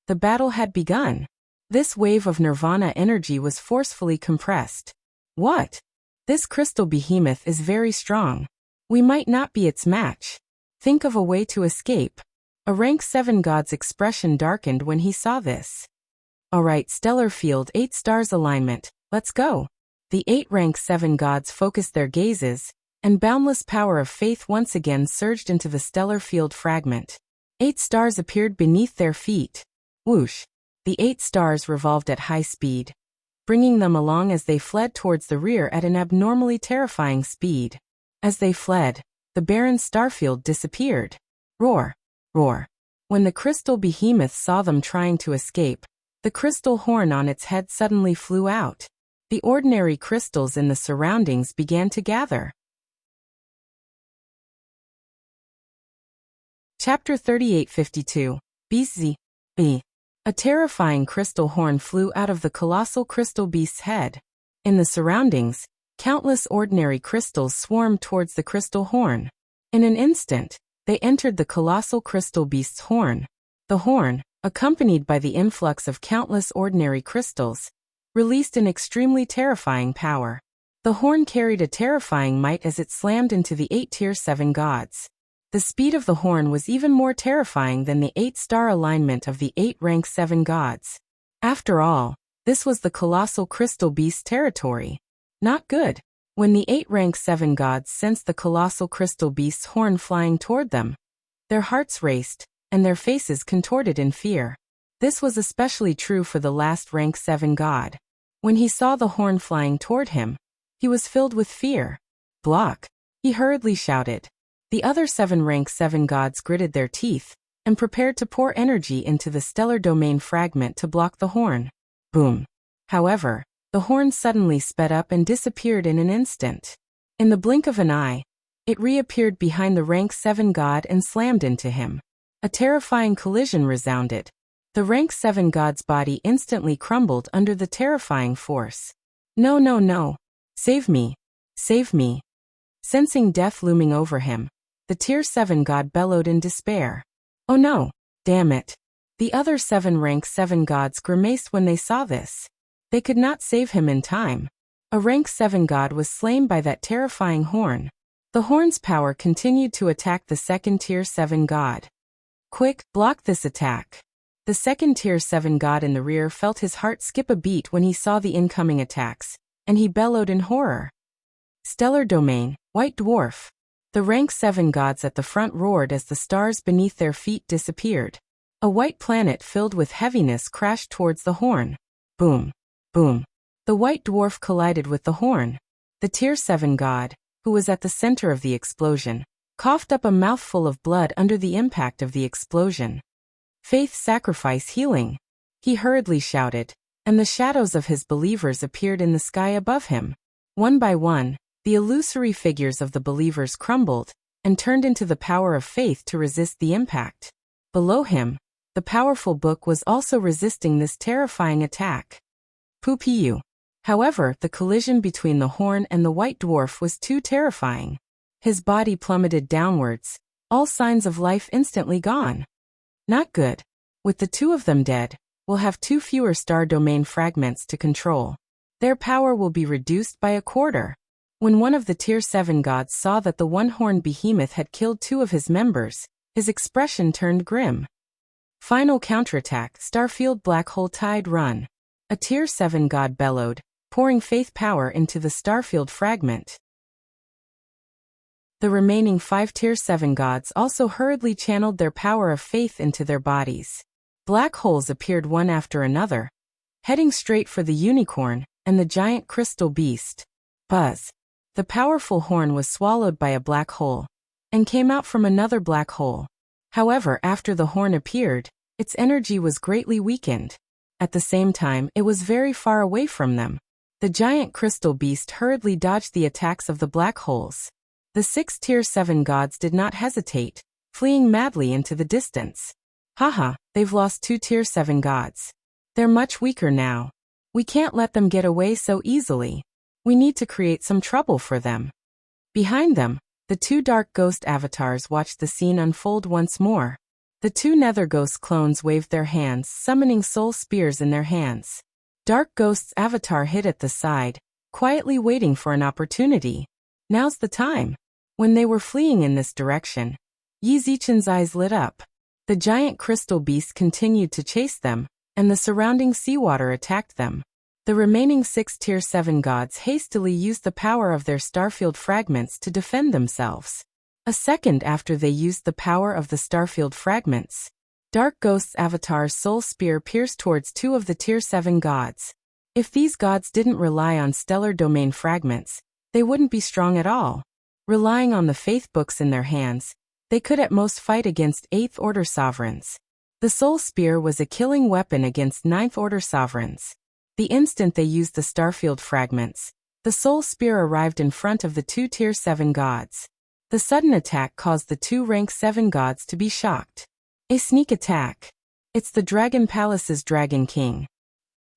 The battle had begun. This wave of nirvana energy was forcefully compressed. What? This crystal behemoth is very strong. We might not be its match. Think of a way to escape. A rank 7 god's expression darkened when he saw this. Alright, stellar field 8 stars alignment, let's go. The 8 rank 7 gods focused their gazes, and boundless power of faith once again surged into the stellar field fragment. 8 stars appeared beneath their feet. Whoosh! The 8 stars revolved at high speed, bringing them along as they fled towards the rear at an abnormally terrifying speed. As they fled, the barren starfield disappeared. Roar! Roar! When the crystal behemoth saw them trying to escape, the crystal horn on its head suddenly flew out. The ordinary crystals in the surroundings began to gather. Chapter 3852. BZ. B. A terrifying crystal horn flew out of the colossal crystal beast's head. In the surroundings, countless ordinary crystals swarmed towards the crystal horn. In an instant, they entered the colossal crystal beast's horn. The horn, accompanied by the influx of countless ordinary crystals, released an extremely terrifying power. The horn carried a terrifying might as it slammed into the 8 tier 7 gods. The speed of the horn was even more terrifying than the 8-star alignment of the 8 rank 7 gods. After all, this was the colossal crystal beast's territory. Not good. When the 8 rank 7 gods sensed the colossal crystal beast's horn flying toward them, their hearts raced, and their faces contorted in fear. This was especially true for the last rank 7 god. When he saw the horn flying toward him, he was filled with fear. Block! He hurriedly shouted. The other 7 rank 7 gods gritted their teeth, and prepared to pour energy into the stellar domain fragment to block the horn. Boom! However, the horn suddenly sped up and disappeared in an instant. In the blink of an eye, it reappeared behind the rank 7 god and slammed into him. A terrifying collision resounded. The rank 7 god's body instantly crumbled under the terrifying force. No, no, no! Save me! Save me! Sensing death looming over him, The Tier 7 god bellowed in despair. Oh no! Damn it! The other 7 Rank 7 gods grimaced when they saw this. They could not save him in time. A Rank 7 god was slain by that terrifying horn. The horn's power continued to attack the second Tier 7 god. Quick, block this attack. The second Tier 7 god in the rear felt his heart skip a beat when he saw the incoming attacks, and he bellowed in horror. Stellar Domain, White Dwarf. The Rank 7 gods at the front roared as the stars beneath their feet disappeared. A white planet filled with heaviness crashed towards the horn. Boom. Boom. The White Dwarf collided with the horn. The Tier 7 god, who was at the center of the explosion, coughed up a mouthful of blood under the impact of the explosion. Faith, sacrifice, healing. He hurriedly shouted, and the shadows of his believers appeared in the sky above him. One by one, the illusory figures of the believers crumbled and turned into the power of faith to resist the impact. Below him, the powerful book was also resisting this terrifying attack. Poo-pee-you. However, the collision between the horn and the White Dwarf was too terrifying. His body plummeted downwards, all signs of life instantly gone. Not good. With the 2 of them dead, we'll have 2 fewer star domain fragments to control. Their power will be reduced by 1/4. When one of the Tier 7 gods saw that the one-horned behemoth had killed 2 of his members, his expression turned grim. Final counterattack, Starfield Black Hole Tide Run. A Tier 7 god bellowed, pouring faith power into the Starfield fragment. The remaining 5 Tier 7 gods also hurriedly channeled their power of faith into their bodies. Black holes appeared one after another, heading straight for the unicorn and the giant crystal beast. Buzz. The powerful horn was swallowed by a black hole, and came out from another black hole. However, after the horn appeared, its energy was greatly weakened. At the same time, it was very far away from them. The giant crystal beast hurriedly dodged the attacks of the black holes. The 6 Tier 7 gods did not hesitate, fleeing madly into the distance. Haha, they've lost 2 Tier 7 gods. They're much weaker now. We can't let them get away so easily. We need to create some trouble for them. Behind them, the 2 Dark Ghost avatars watched the scene unfold once more. The 2 Nether Ghost clones waved their hands, summoning soul spears in their hands. Dark Ghost's avatar hid at the side, quietly waiting for an opportunity. Now's the time. When they were fleeing in this direction, Yi Zichen's eyes lit up. The giant crystal beast continued to chase them, and the surrounding seawater attacked them. The remaining 6 Tier 7 gods hastily used the power of their Starfield fragments to defend themselves. A second after they used the power of the Starfield fragments, Dark Ghost's avatar's soul spear pierced towards 2 of the Tier 7 gods. If these gods didn't rely on stellar domain fragments, they wouldn't be strong at all. Relying on the faith books in their hands, they could at most fight against 8th Order sovereigns. The soul spear was a killing weapon against 9th Order sovereigns. The instant they used the Starfield fragments, the soul spear arrived in front of the 2 Tier 7 gods. The sudden attack caused the 2 Rank 7 gods to be shocked. A sneak attack. It's the Dragon Palace's Dragon King.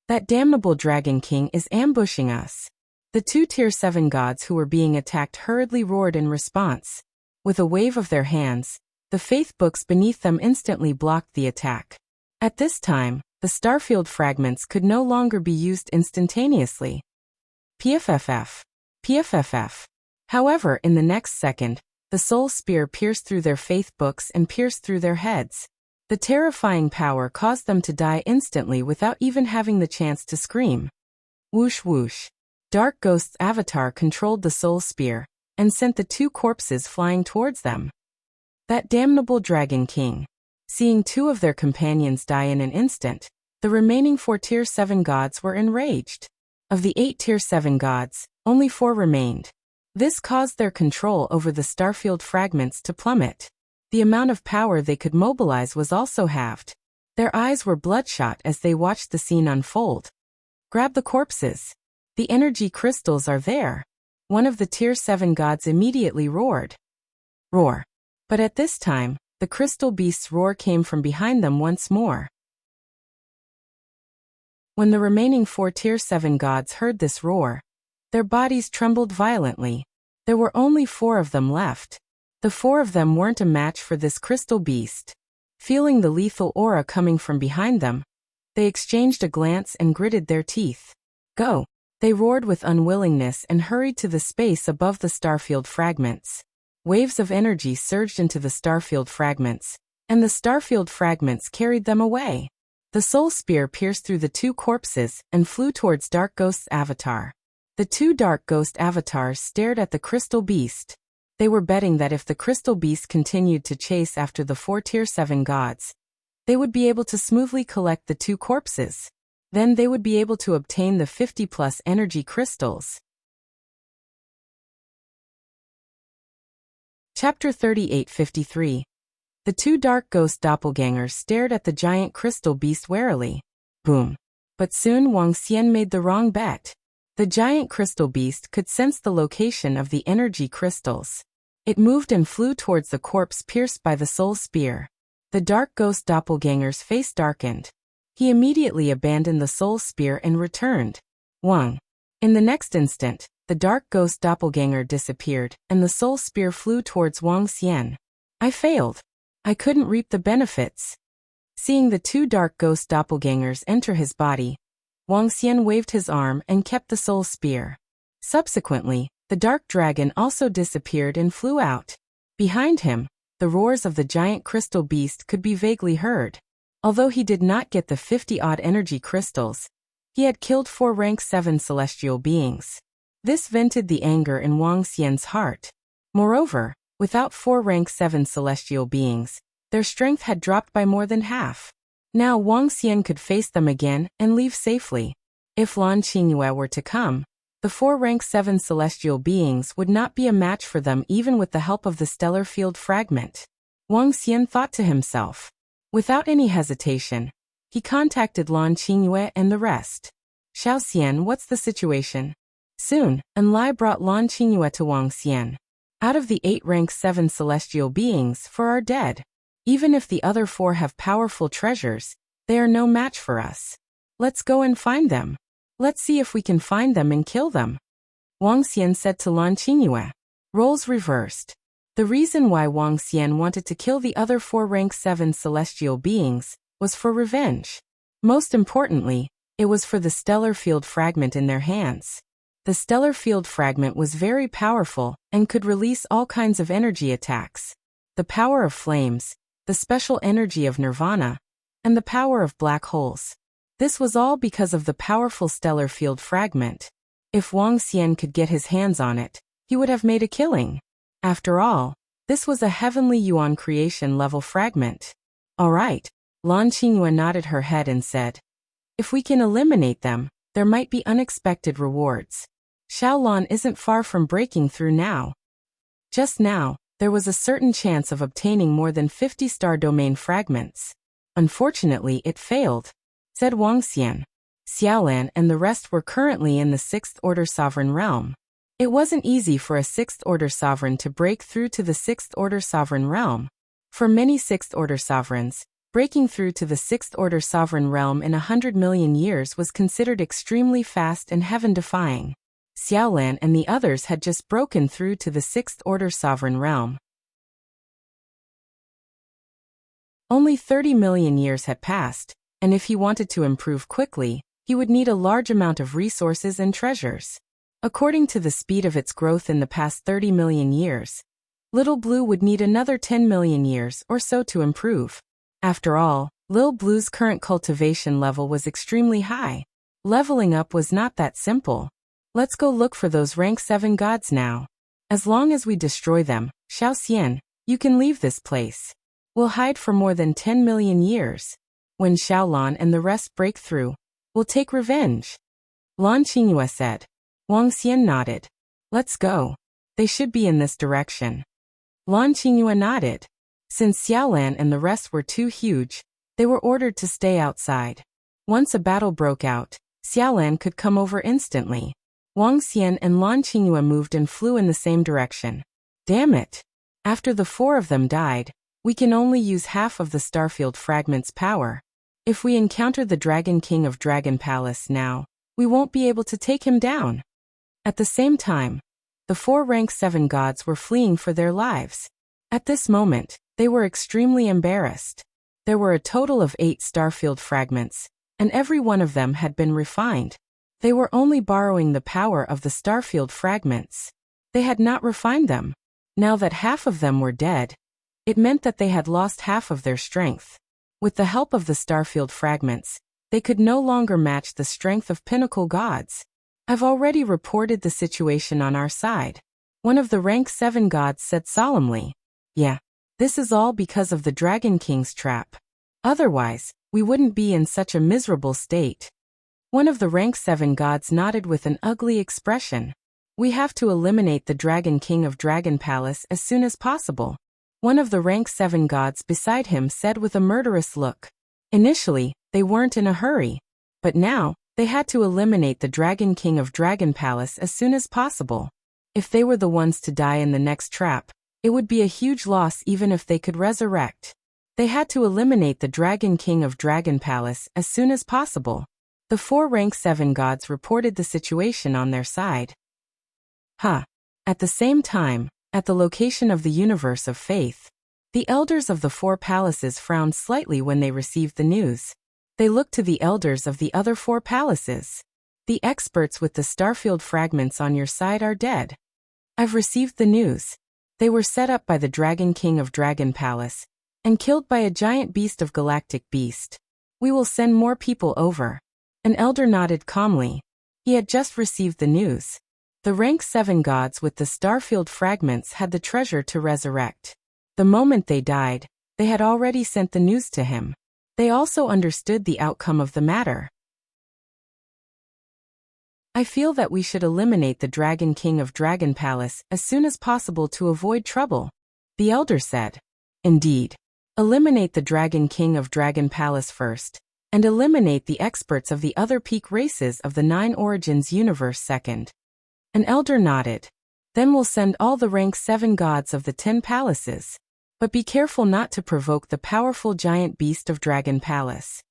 That damnable Dragon King is ambushing us. The 2 Tier 7 gods who were being attacked hurriedly roared in response. With a wave of their hands, the faith books beneath them instantly blocked the attack. At this time, the Starfield fragments could no longer be used instantaneously. PFFF. PFFF. However, in the next second, the soul spear pierced through their faith books and pierced through their heads. The terrifying power caused them to die instantly without even having the chance to scream. Whoosh whoosh. Dark Ghost's avatar controlled the soul spear, and sent the 2 corpses flying towards them. That damnable Dragon King. Seeing 2 of their companions die in an instant, the remaining 4 Tier 7 gods were enraged. Of the 8 Tier 7 gods, only 4 remained. This caused their control over the Starfield fragments to plummet. The amount of power they could mobilize was also halved. Their eyes were bloodshot as they watched the scene unfold. Grab the corpses. The energy crystals are there. One of the Tier 7 gods immediately roared. Roar. But at this time, the crystal beast's roar came from behind them once more. When the remaining 4 Tier 7 gods heard this roar, their bodies trembled violently. There were only 4 of them left. The four of them weren't a match for this crystal beast. Feeling the lethal aura coming from behind them, they exchanged a glance and gritted their teeth. Go! They roared with unwillingness and hurried to the space above the starfield fragments. Waves of energy surged into the starfield fragments, and the starfield fragments carried them away. The soul spear pierced through the two corpses and flew towards Dark Ghost's avatar. The two Dark Ghost avatars stared at the crystal beast. They were betting that if the crystal beast continued to chase after the four Tier 7 gods, they would be able to smoothly collect the two corpses. Then they would be able to obtain the 50+ energy crystals. Chapter 38:53. The two Dark Ghost doppelgangers stared at the giant crystal beast warily. Boom. But soon Wang Xian made the wrong bet. The giant crystal beast could sense the location of the energy crystals. It moved and flew towards the corpse pierced by the soul spear. The Dark Ghost doppelganger's face darkened. He immediately abandoned the soul spear and returned. Wang. In the next instant, the Dark Ghost doppelganger disappeared, and the soul spear flew towards Wang Xian. I failed. I couldn't reap the benefits. Seeing the two Dark Ghost doppelgangers enter his body, Wang Xian waved his arm and kept the soul spear. Subsequently, the dark dragon also disappeared and flew out. Behind him, the roars of the giant crystal beast could be vaguely heard. Although he did not get the 50-odd energy crystals, he had killed 4 rank 7 celestial beings. This vented the anger in Wang Xian's heart. Moreover, without 4 rank 7 celestial beings, their strength had dropped by more than half. Now Wang Xian could face them again and leave safely. If Lan Qingyue were to come, the 4 rank 7 celestial beings would not be a match for them even with the help of the stellar field fragment. Wang Xian thought to himself. Without any hesitation, he contacted Lan Qingyue and the rest. Xiao Xian, what's the situation? Soon, Enlai brought Lan Qingyue to Wang Xian. Out of the 8 rank 7 celestial beings, 4 are dead. Even if the other 4 have powerful treasures, they are no match for us. Let's go and find them. Let's see if we can find them and kill them. Wang Xian said to Lan Qingyue. Roles reversed. The reason why Wang Xian wanted to kill the other 4 rank 7 celestial beings was for revenge. Most importantly, it was for the stellar field fragment in their hands. The stellar field fragment was very powerful and could release all kinds of energy attacks. The power of flames, the special energy of nirvana, and the power of black holes. This was all because of the powerful stellar field fragment. If Wang Xian could get his hands on it, he would have made a killing. After all, this was a heavenly yuan creation level fragment. All right, Lan Qingyue nodded her head and said. If we can eliminate them, there might be unexpected rewards. Xiaolan isn't far from breaking through now. Just now, there was a certain chance of obtaining more than 50 star domain fragments. Unfortunately, it failed, said Wang Xian. Xiaolan and the rest were currently in the 6th order sovereign realm. It wasn't easy for a 6th order sovereign to break through to the 6th order sovereign realm. For many 6th order sovereigns, breaking through to the 6th order sovereign realm in 100 million years was considered extremely fast and heaven-defying. Xiaolan and the others had just broken through to the 6th order sovereign realm. Only 30 million years had passed, and if he wanted to improve quickly, he would need a large amount of resources and treasures. According to the speed of its growth in the past 30 million years, Little Blue would need another 10 million years or so to improve. After all, Lil Blue's current cultivation level was extremely high. Leveling up was not that simple. Let's go look for those rank 7 gods now. As long as we destroy them, Xiao Xian, you can leave this place. We'll hide for more than 10 million years. When Xiaolan and the rest break through, we'll take revenge. Lan Qingyue said. Wang Xian nodded. Let's go. They should be in this direction. Lan Qingyue nodded. Since Xiaolan and the rest were too huge, they were ordered to stay outside. Once a battle broke out, Xiaolan could come over instantly. Wang Xian and Lan Qingyue moved and flew in the same direction. Damn it! After the 4 of them died, we can only use half of the Starfield Fragment's power. If we encounter the Dragon King of Dragon Palace now, we won't be able to take him down. At the same time, the 4 rank 7 gods were fleeing for their lives. At this moment, they were extremely embarrassed. There were a total of 8 starfield fragments, and every one of them had been refined. They were only borrowing the power of the starfield fragments. They had not refined them. Now that half of them were dead, it meant that they had lost half of their strength. With the help of the starfield fragments, they could no longer match the strength of pinnacle gods. I've already reported the situation on our side. One of the rank 7 gods said solemnly. Yeah, this is all because of the Dragon King's trap. Otherwise, we wouldn't be in such a miserable state. One of the rank 7 gods nodded with an ugly expression. We have to eliminate the Dragon King of Dragon Palace as soon as possible. One of the rank 7 gods beside him said with a murderous look. Initially, they weren't in a hurry. But now, they had to eliminate the Dragon King of Dragon Palace as soon as possible. If they were the ones to die in the next trap, it would be a huge loss even if they could resurrect. They had to eliminate the Dragon King of Dragon Palace as soon as possible. The 4 rank 7 gods reported the situation on their side. At the same time, at the location of the universe of faith, the elders of the 4 palaces frowned slightly when they received the news. They looked to the elders of the other 4 palaces. The experts with the starfield fragments on your side are dead. I've received the news. They were set up by the Dragon King of Dragon Palace and killed by a giant beast of galactic beast. We will send more people over. An elder nodded calmly. He had just received the news. The rank 7 gods with the starfield fragments had the treasure to resurrect. The moment they died, they had already sent the news to him. They also understood the outcome of the matter. I feel that we should eliminate the Dragon King of Dragon Palace as soon as possible to avoid trouble, the elder said. Indeed. Eliminate the Dragon King of Dragon Palace first, and eliminate the experts of the other peak races of the 9 Origins universe second. An elder nodded. Then we'll send all the rank 7 gods of the 10 palaces. But be careful not to provoke the powerful giant beast of Dragon Palace.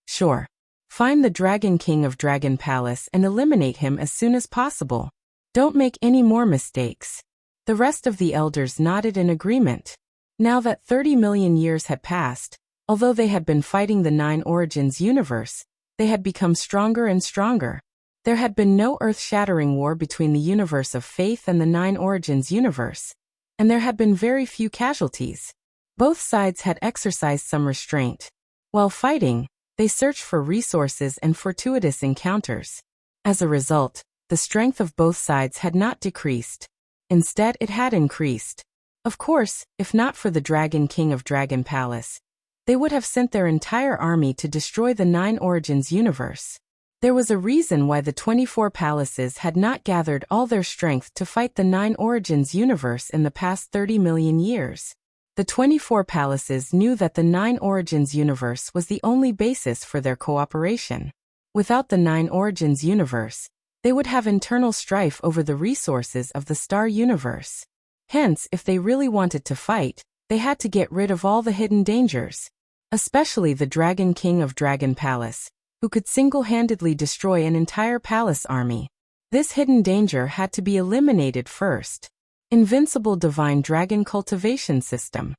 Sure. Find the Dragon King of Dragon Palace and eliminate him as soon as possible. Don't make any more mistakes. The rest of the elders nodded in agreement. Now that 30 million years had passed, although they had been fighting the 9 Origins universe, they had become stronger and stronger. There had been no earth-shattering war between the universe of faith and the 9 Origins universe, and there had been very few casualties. Both sides had exercised some restraint. While fighting, they searched for resources and fortuitous encounters. As a result, the strength of both sides had not decreased. Instead, it had increased. Of course, if not for the Dragon King of Dragon Palace, they would have sent their entire army to destroy the 9 Origins universe. There was a reason why the 24 palaces had not gathered all their strength to fight the 9 Origins universe in the past 30 million years. The 24 palaces knew that the 9 Origins universe was the only basis for their cooperation. Without the 9 Origins universe, they would have internal strife over the resources of the star universe. Hence, if they really wanted to fight, they had to get rid of all the hidden dangers, especially the Dragon King of Dragon Palace, who could single-handedly destroy an entire palace army. This hidden danger had to be eliminated first. Invincible Divine Dragon Cultivation System.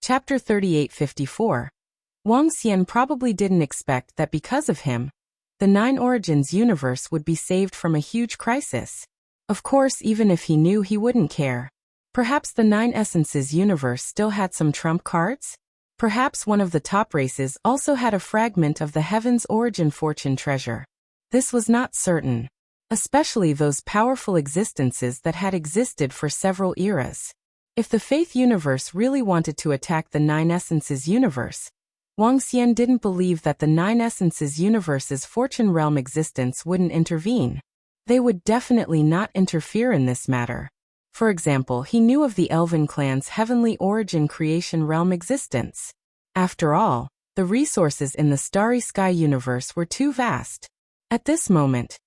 Chapter 3854. Wuxia probably didn't expect that because of him, the 9 Origins universe would be saved from a huge crisis. Of course, even if he knew, he wouldn't care. Perhaps the 9 Essences universe still had some trump cards? Perhaps one of the top races also had a fragment of the Heaven's Origin Fortune treasure. This was not certain, especially those powerful existences that had existed for several eras. If the Faith universe really wanted to attack the 9 Essences universe, Wuxia didn't believe that the 9 Essences universe's fortune realm existence wouldn't intervene. They would definitely not interfere in this matter. For example, he knew of the Elven clan's heavenly origin creation realm existence. After all, the resources in the Starry Sky universe were too vast. At this moment,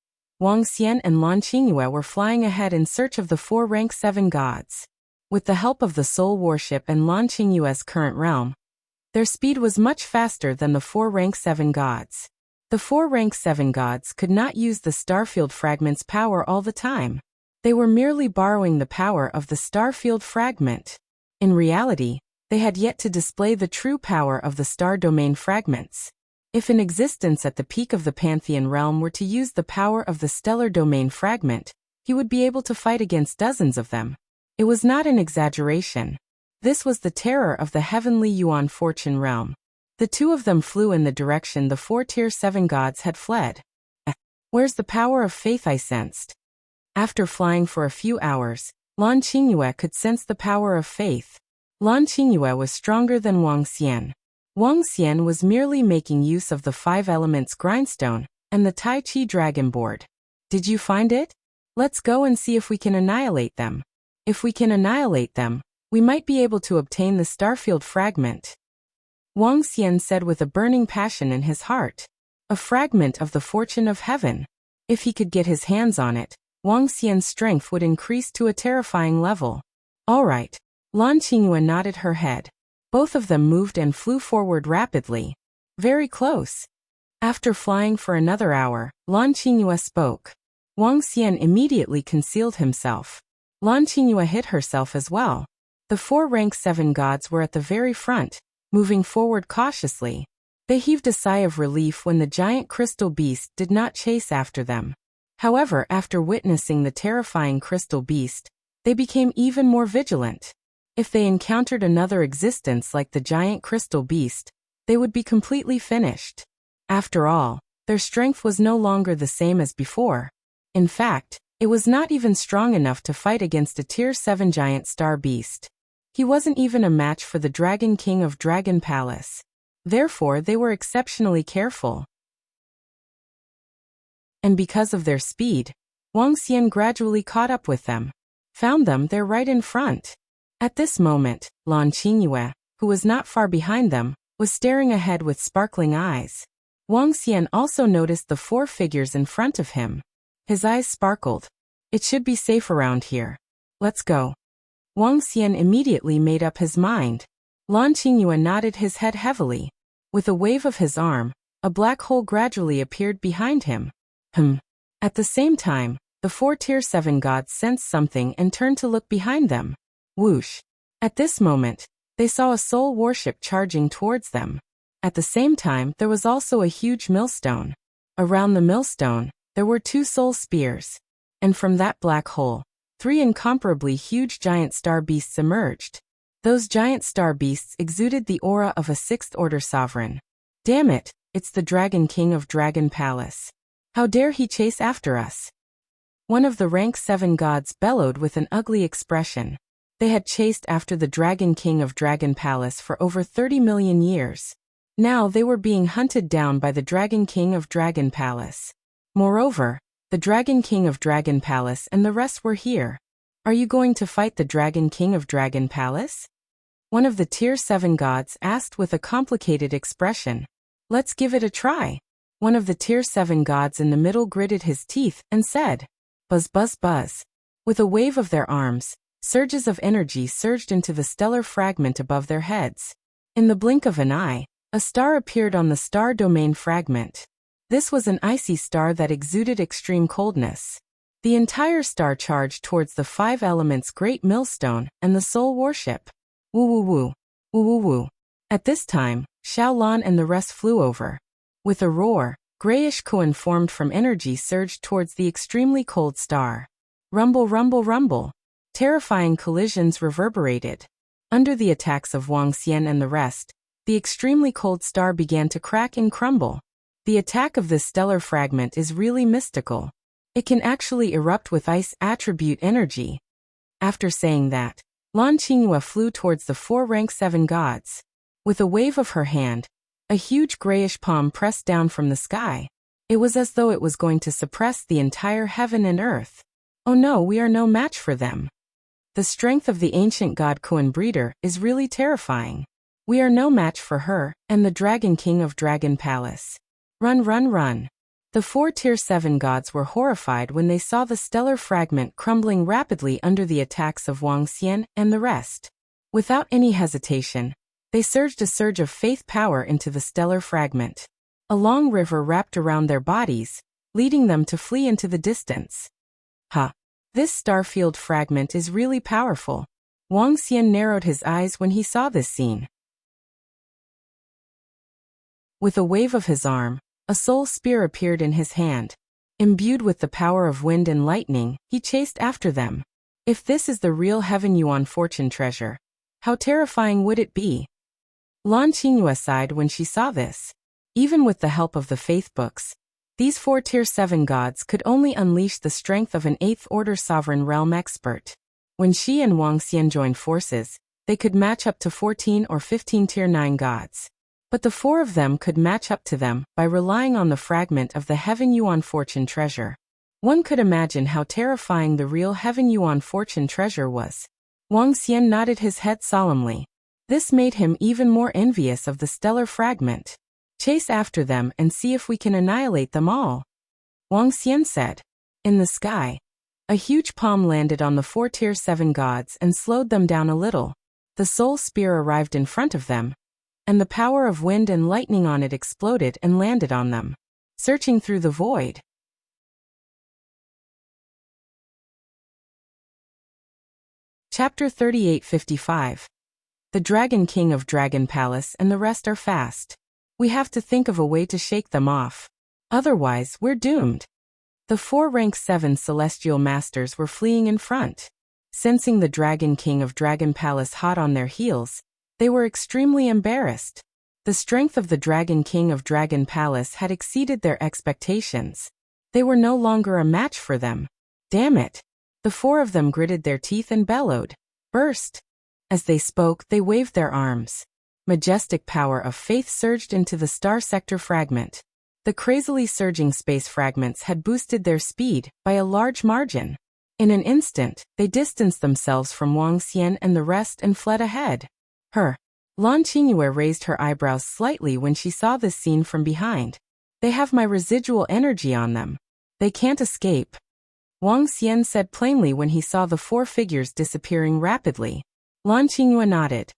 Wuxia and Lan Qingyue were flying ahead in search of the 4 rank 7 gods. With the help of the Soul Warship and Lan Qingyue's current realm, their speed was much faster than the 4 rank 7 gods. The 4 rank 7 gods could not use the starfield fragment's power all the time. They were merely borrowing the power of the starfield fragment. In reality, they had yet to display the true power of the star domain fragments. If in existence at the peak of the Pantheon realm were to use the power of the stellar domain fragment, he would be able to fight against dozens of them. It was not an exaggeration. This was the terror of the heavenly Yuan fortune realm. The two of them flew in the direction the 4 tier 7 gods had fled. Where's the power of faith, I sensed. After flying for a few hours, Lan Qingyue could sense the power of faith. Lan Qingyue was stronger than Wang Xian. Wang Xian was merely making use of the 5 elements grindstone and the Tai Chi dragon board. Did you find it? Let's go and see if we can annihilate them. If we can annihilate them, we might be able to obtain the starfield fragment. Wang Xian said with a burning passion in his heart. A fragment of the fortune of heaven. If he could get his hands on it, Wang Xian's strength would increase to a terrifying level. All right. Lan Qingyue nodded her head. Both of them moved and flew forward rapidly. Very close. After flying for another hour, Lan Qingyue spoke. Wang Xian immediately concealed himself. Lan Qingyue hid herself as well. The 4 rank 7 gods were at the very front, moving forward cautiously. They heaved a sigh of relief when the giant crystal beast did not chase after them. However, after witnessing the terrifying crystal beast, they became even more vigilant. If they encountered another existence like the giant crystal beast, they would be completely finished. After all, their strength was no longer the same as before. In fact, it was not even strong enough to fight against a tier 7 giant star beast. He wasn't even a match for the Dragon King of Dragon Palace. Therefore, they were exceptionally careful. And because of their speed, Wang Xian gradually caught up with them. Found them there right in front. At this moment, Lan Qingyue, who was not far behind them, was staring ahead with sparkling eyes. Wang Xian also noticed the 4 figures in front of him. His eyes sparkled. It should be safe around here. Let's go. Wang Xian immediately made up his mind. Lan Qingyue nodded his head heavily. With a wave of his arm, a black hole gradually appeared behind him. At the same time, the 4 tier 7 gods sensed something and turned to look behind them. Whoosh. At this moment, they saw a soul warship charging towards them. At the same time, there was also a huge millstone. Around the millstone, there were 2 soul spears. And from that black hole, 3 incomparably huge giant star beasts emerged. Those giant star beasts exuded the aura of a 6th order sovereign. Damn it, it's the Dragon King of Dragon Palace. How dare he chase after us? One of the rank 7 gods bellowed with an ugly expression. They had chased after the Dragon King of Dragon Palace for over 30 million years. Now they were being hunted down by the Dragon King of Dragon Palace. Moreover, the Dragon King of Dragon Palace and the rest were here. Are you going to fight the Dragon King of Dragon Palace? One of the tier 7 gods asked with a complicated expression. Let's give it a try. One of the tier 7 gods in the middle gritted his teeth and said, buzz buzz buzz. With a wave of their arms, surges of energy surged into the stellar fragment above their heads. In the blink of an eye, a star appeared on the star domain fragment. This was an icy star that exuded extreme coldness. The entire star charged towards the 5 elements great millstone and the soul warship. Woo woo woo. Woo woo woo. At this time, Xiaolan and the rest flew over. With a roar, grayish cone formed from energy surged towards the extremely cold star. Rumble rumble rumble. Terrifying collisions reverberated. Under the attacks of Wang Xian and the rest, the extremely cold star began to crack and crumble. The attack of this stellar fragment is really mystical. It can actually erupt with ice attribute energy. After saying that, Lan Qingyue flew towards the 4 rank 7 gods. With a wave of her hand, a huge grayish palm pressed down from the sky. It was as though it was going to suppress the entire heaven and earth. Oh no, we are no match for them. The strength of the ancient god Koan breeder is really terrifying. We are no match for her and the Dragon King of Dragon Palace. Run run run. The 4 tier 7 gods were horrified when they saw the stellar fragment crumbling rapidly under the attacks of Wang Xian and the rest. Without any hesitation, they surged a surge of faith power into the stellar fragment. A long river wrapped around their bodies, leading them to flee into the distance. This starfield fragment is really powerful. Wang Xian narrowed his eyes when he saw this scene. With a wave of his arm, a soul spear appeared in his hand. Imbued with the power of wind and lightning, he chased after them. If this is the real Heaven Yuan fortune treasure, how terrifying would it be? Lan Qingyue sighed when she saw this. Even with the help of the faith books, these 4 Tier 7 gods could only unleash the strength of an 8th-order sovereign realm expert. When she and Wang Xian joined forces, they could match up to 14 or 15 Tier 9 gods. But the 4 of them could match up to them by relying on the fragment of the Heaven Yuan fortune treasure. One could imagine how terrifying the real Heaven Yuan fortune treasure was. Wang Xian nodded his head solemnly. This made him even more envious of the stellar fragment. Chase after them and see if we can annihilate them all, Wang Xian said. In the sky, a huge palm landed on the 4 Tier 7 gods and slowed them down a little. The soul spear arrived in front of them, and the power of wind and lightning on it exploded and landed on them, searching through the void. Chapter 3855. The Dragon King of Dragon Palace and the rest are fast. We have to think of a way to shake them off. Otherwise, we're doomed. The 4 rank 7 celestial masters were fleeing in front. Sensing the Dragon King of Dragon Palace hot on their heels, they were extremely embarrassed. The strength of the Dragon King of Dragon Palace had exceeded their expectations. They were no longer a match for them. Damn it! The 4 of them gritted their teeth and bellowed. Burst! As they spoke, they waved their arms. Majestic power of faith surged into the star sector fragment. The crazily surging space fragments had boosted their speed by a large margin. In an instant, they distanced themselves from Wang Xian and the rest and fled ahead. Lan Qingyue raised her eyebrows slightly when she saw this scene from behind. They have my residual energy on them. They can't escape, Wang Xian said plainly when he saw the 4 figures disappearing rapidly. Lan Qingyue nodded.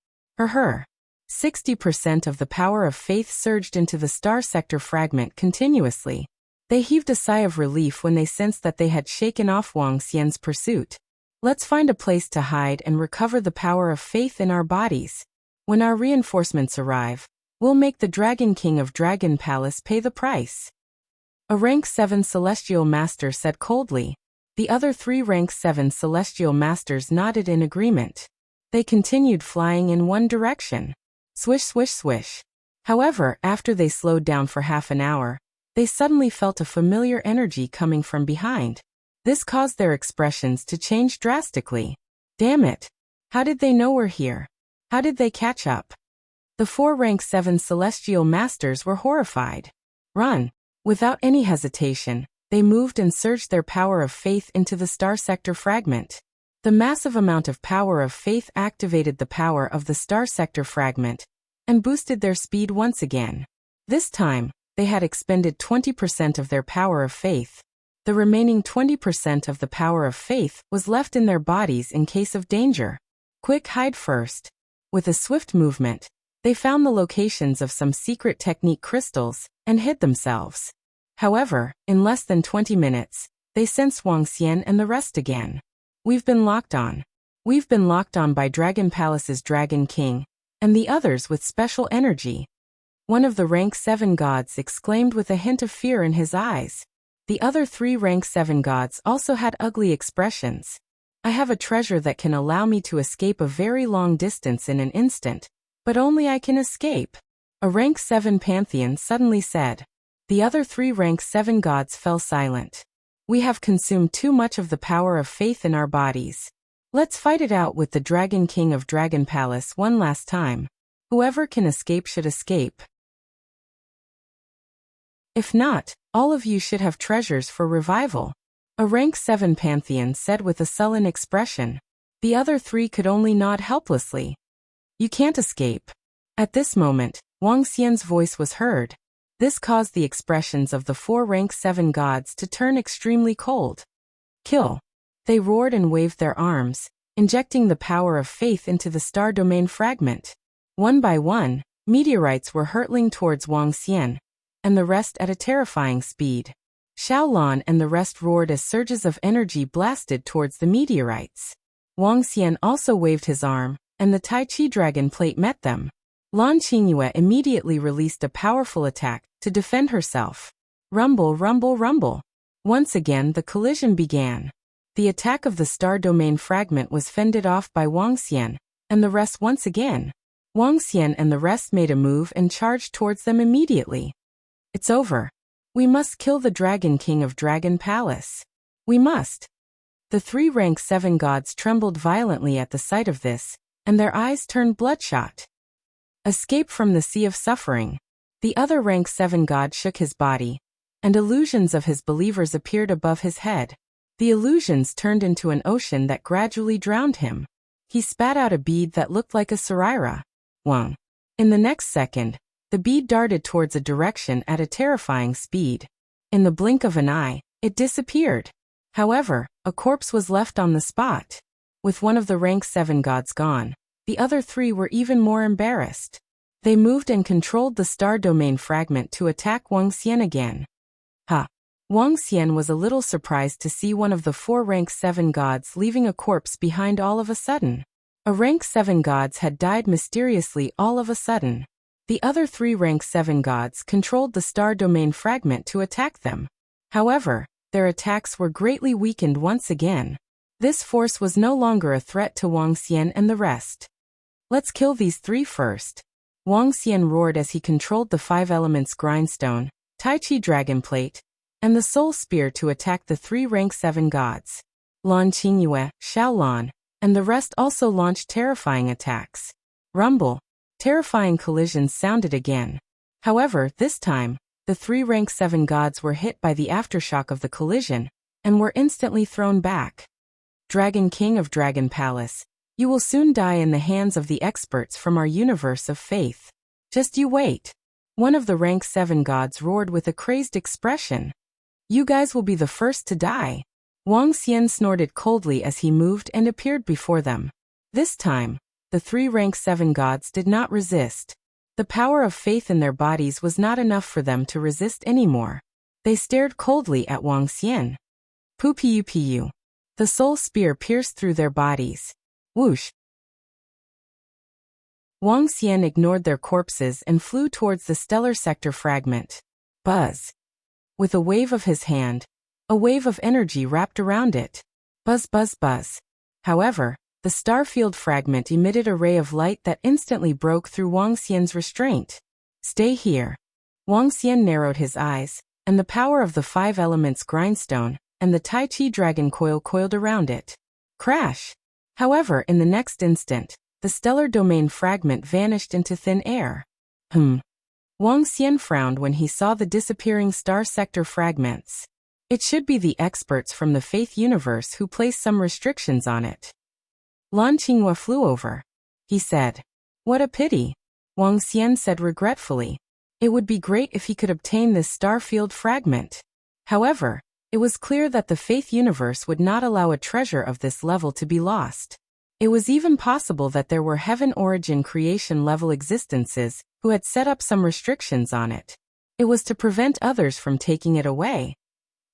60% of the power of faith surged into the star sector fragment continuously. They heaved a sigh of relief when they sensed that they had shaken off Wang Xian's pursuit. Let's find a place to hide and recover the power of faith in our bodies. When our reinforcements arrive, we'll make the Dragon King of Dragon Palace pay the price. A rank 7 celestial master said coldly. The other 3 rank 7 celestial masters nodded in agreement. They continued flying in one direction. Swish, swish, swish. However, after they slowed down for half an hour, they suddenly felt a familiar energy coming from behind. This caused their expressions to change drastically. Damn it! How did they know we're here? How did they catch up? The 4 rank 7 celestial masters were horrified. Run! Without any hesitation, they moved and surged their power of faith into the star sector fragment. The massive amount of power of faith activated the power of the star sector fragment and boosted their speed once again. This time, they had expended 20% of their power of faith. The remaining 20% of the power of faith was left in their bodies in case of danger. Quick, hide first. With a swift movement, they found the locations of some secret technique crystals and hid themselves. However, in less than 20 minutes, they sensed Wang Xian and the rest again. We've been locked on. We've been locked on by Dragon Palace's Dragon King, and the others with special energy. One of the rank 7 gods exclaimed with a hint of fear in his eyes. The other 3 rank 7 gods also had ugly expressions. I have a treasure that can allow me to escape a very long distance in an instant, but only I can escape, a rank 7 pantheon suddenly said. The other 3 rank 7 gods fell silent. We have consumed too much of the power of faith in our bodies. Let's fight it out with the Dragon King of Dragon Palace one last time. Whoever can escape should escape. If not, all of you should have treasures for revival, a rank 7 pantheon said with a sullen expression. The other 3 could only nod helplessly. You can't escape. At this moment, Wang Xian's voice was heard. This caused the expressions of the 4 rank 7 gods to turn extremely cold. Kill! They roared and waved their arms, injecting the power of faith into the star domain fragment. One by one, meteorites were hurtling towards Wang Xian. and the rest at a terrifying speed. Xiaolan and the rest roared as surges of energy blasted towards the meteorites. Wang Xian also waved his arm, and the Tai Chi dragon plate met them. Lan Qingyue immediately released a powerful attack to defend herself. Rumble, rumble, rumble. Once again the collision began. The attack of the star domain fragment was fended off by Wang Xian, and the rest once again. Wang Xian and the rest made a move and charged towards them immediately. It's over. We must kill the Dragon King of Dragon Palace. We must. The 3 rank 7 gods trembled violently at the sight of this, and their eyes turned bloodshot. Escape from the sea of suffering. The other rank 7 god shook his body, and illusions of his believers appeared above his head. The illusions turned into an ocean that gradually drowned him. He spat out a bead that looked like a saraira. Wang. In the next second, the bead darted towards a direction at a terrifying speed. In the blink of an eye, it disappeared. However, a corpse was left on the spot. With one of the rank 7 gods gone, the other 3 were even more embarrassed. They moved and controlled the star domain fragment to attack Wang Xian again. Wang Xian was a little surprised to see one of the 4 rank 7 gods leaving a corpse behind all of a sudden. A rank 7 gods had died mysteriously all of a sudden. The other 3 rank 7 gods controlled the star domain fragment to attack them. However, their attacks were greatly weakened once again. This force was no longer a threat to Wang Xian and the rest. Let's kill these 3 first. Wang Xian roared as he controlled the 5 elements grindstone, Tai Chi dragon plate, and the soul spear to attack the 3 rank 7 gods. Lan Qingyue, Xiaolan, and the rest also launched terrifying attacks. Rumble. Terrifying collisions sounded again. However, this time, the 3 rank 7 gods were hit by the aftershock of the collision, and were instantly thrown back. Dragon King of Dragon Palace, you will soon die in the hands of the experts from our universe of faith. Just you wait. One of the rank 7 gods roared with a crazed expression. You guys will be the first to die. Wang Xian snorted coldly as he moved and appeared before them. This time, the 3 rank 7 gods did not resist. The power of faith in their bodies was not enough for them to resist anymore. They stared coldly at Wang Xian. Pu. The soul spear pierced through their bodies. Whoosh. Wang Xian ignored their corpses and flew towards the stellar sector fragment. Buzz. With a wave of his hand, a wave of energy wrapped around it. Buzz, buzz, buzz. However, the starfield fragment emitted a ray of light that instantly broke through Wang Xian's restraint. Stay here. Wang Xian narrowed his eyes, and the power of the 5 elements grindstone and the Tai Chi dragon coil coiled around it. Crash! However, in the next instant, the stellar domain fragment vanished into thin air. Wang Xian frowned when he saw the disappearing star sector fragments. It should be the experts from the Faith universe who placed some restrictions on it. Lan Qingyue flew over. He said, "What a pity." Wang Xian said regretfully. It would be great if he could obtain this starfield fragment. However, it was clear that the Faith universe would not allow a treasure of this level to be lost. It was even possible that there were heaven origin creation level existences who had set up some restrictions on it. It was to prevent others from taking it away.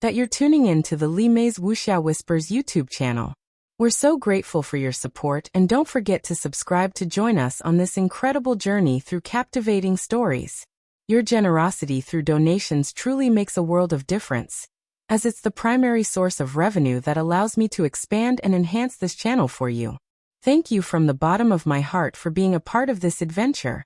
That you're tuning in to the Li Mei's Wuxia Whispers YouTube channel. We're so grateful for your support, and don't forget to subscribe to join us on this incredible journey through captivating stories. Your generosity through donations truly makes a world of difference, as it's the primary source of revenue that allows me to expand and enhance this channel for you. Thank you from the bottom of my heart for being a part of this adventure.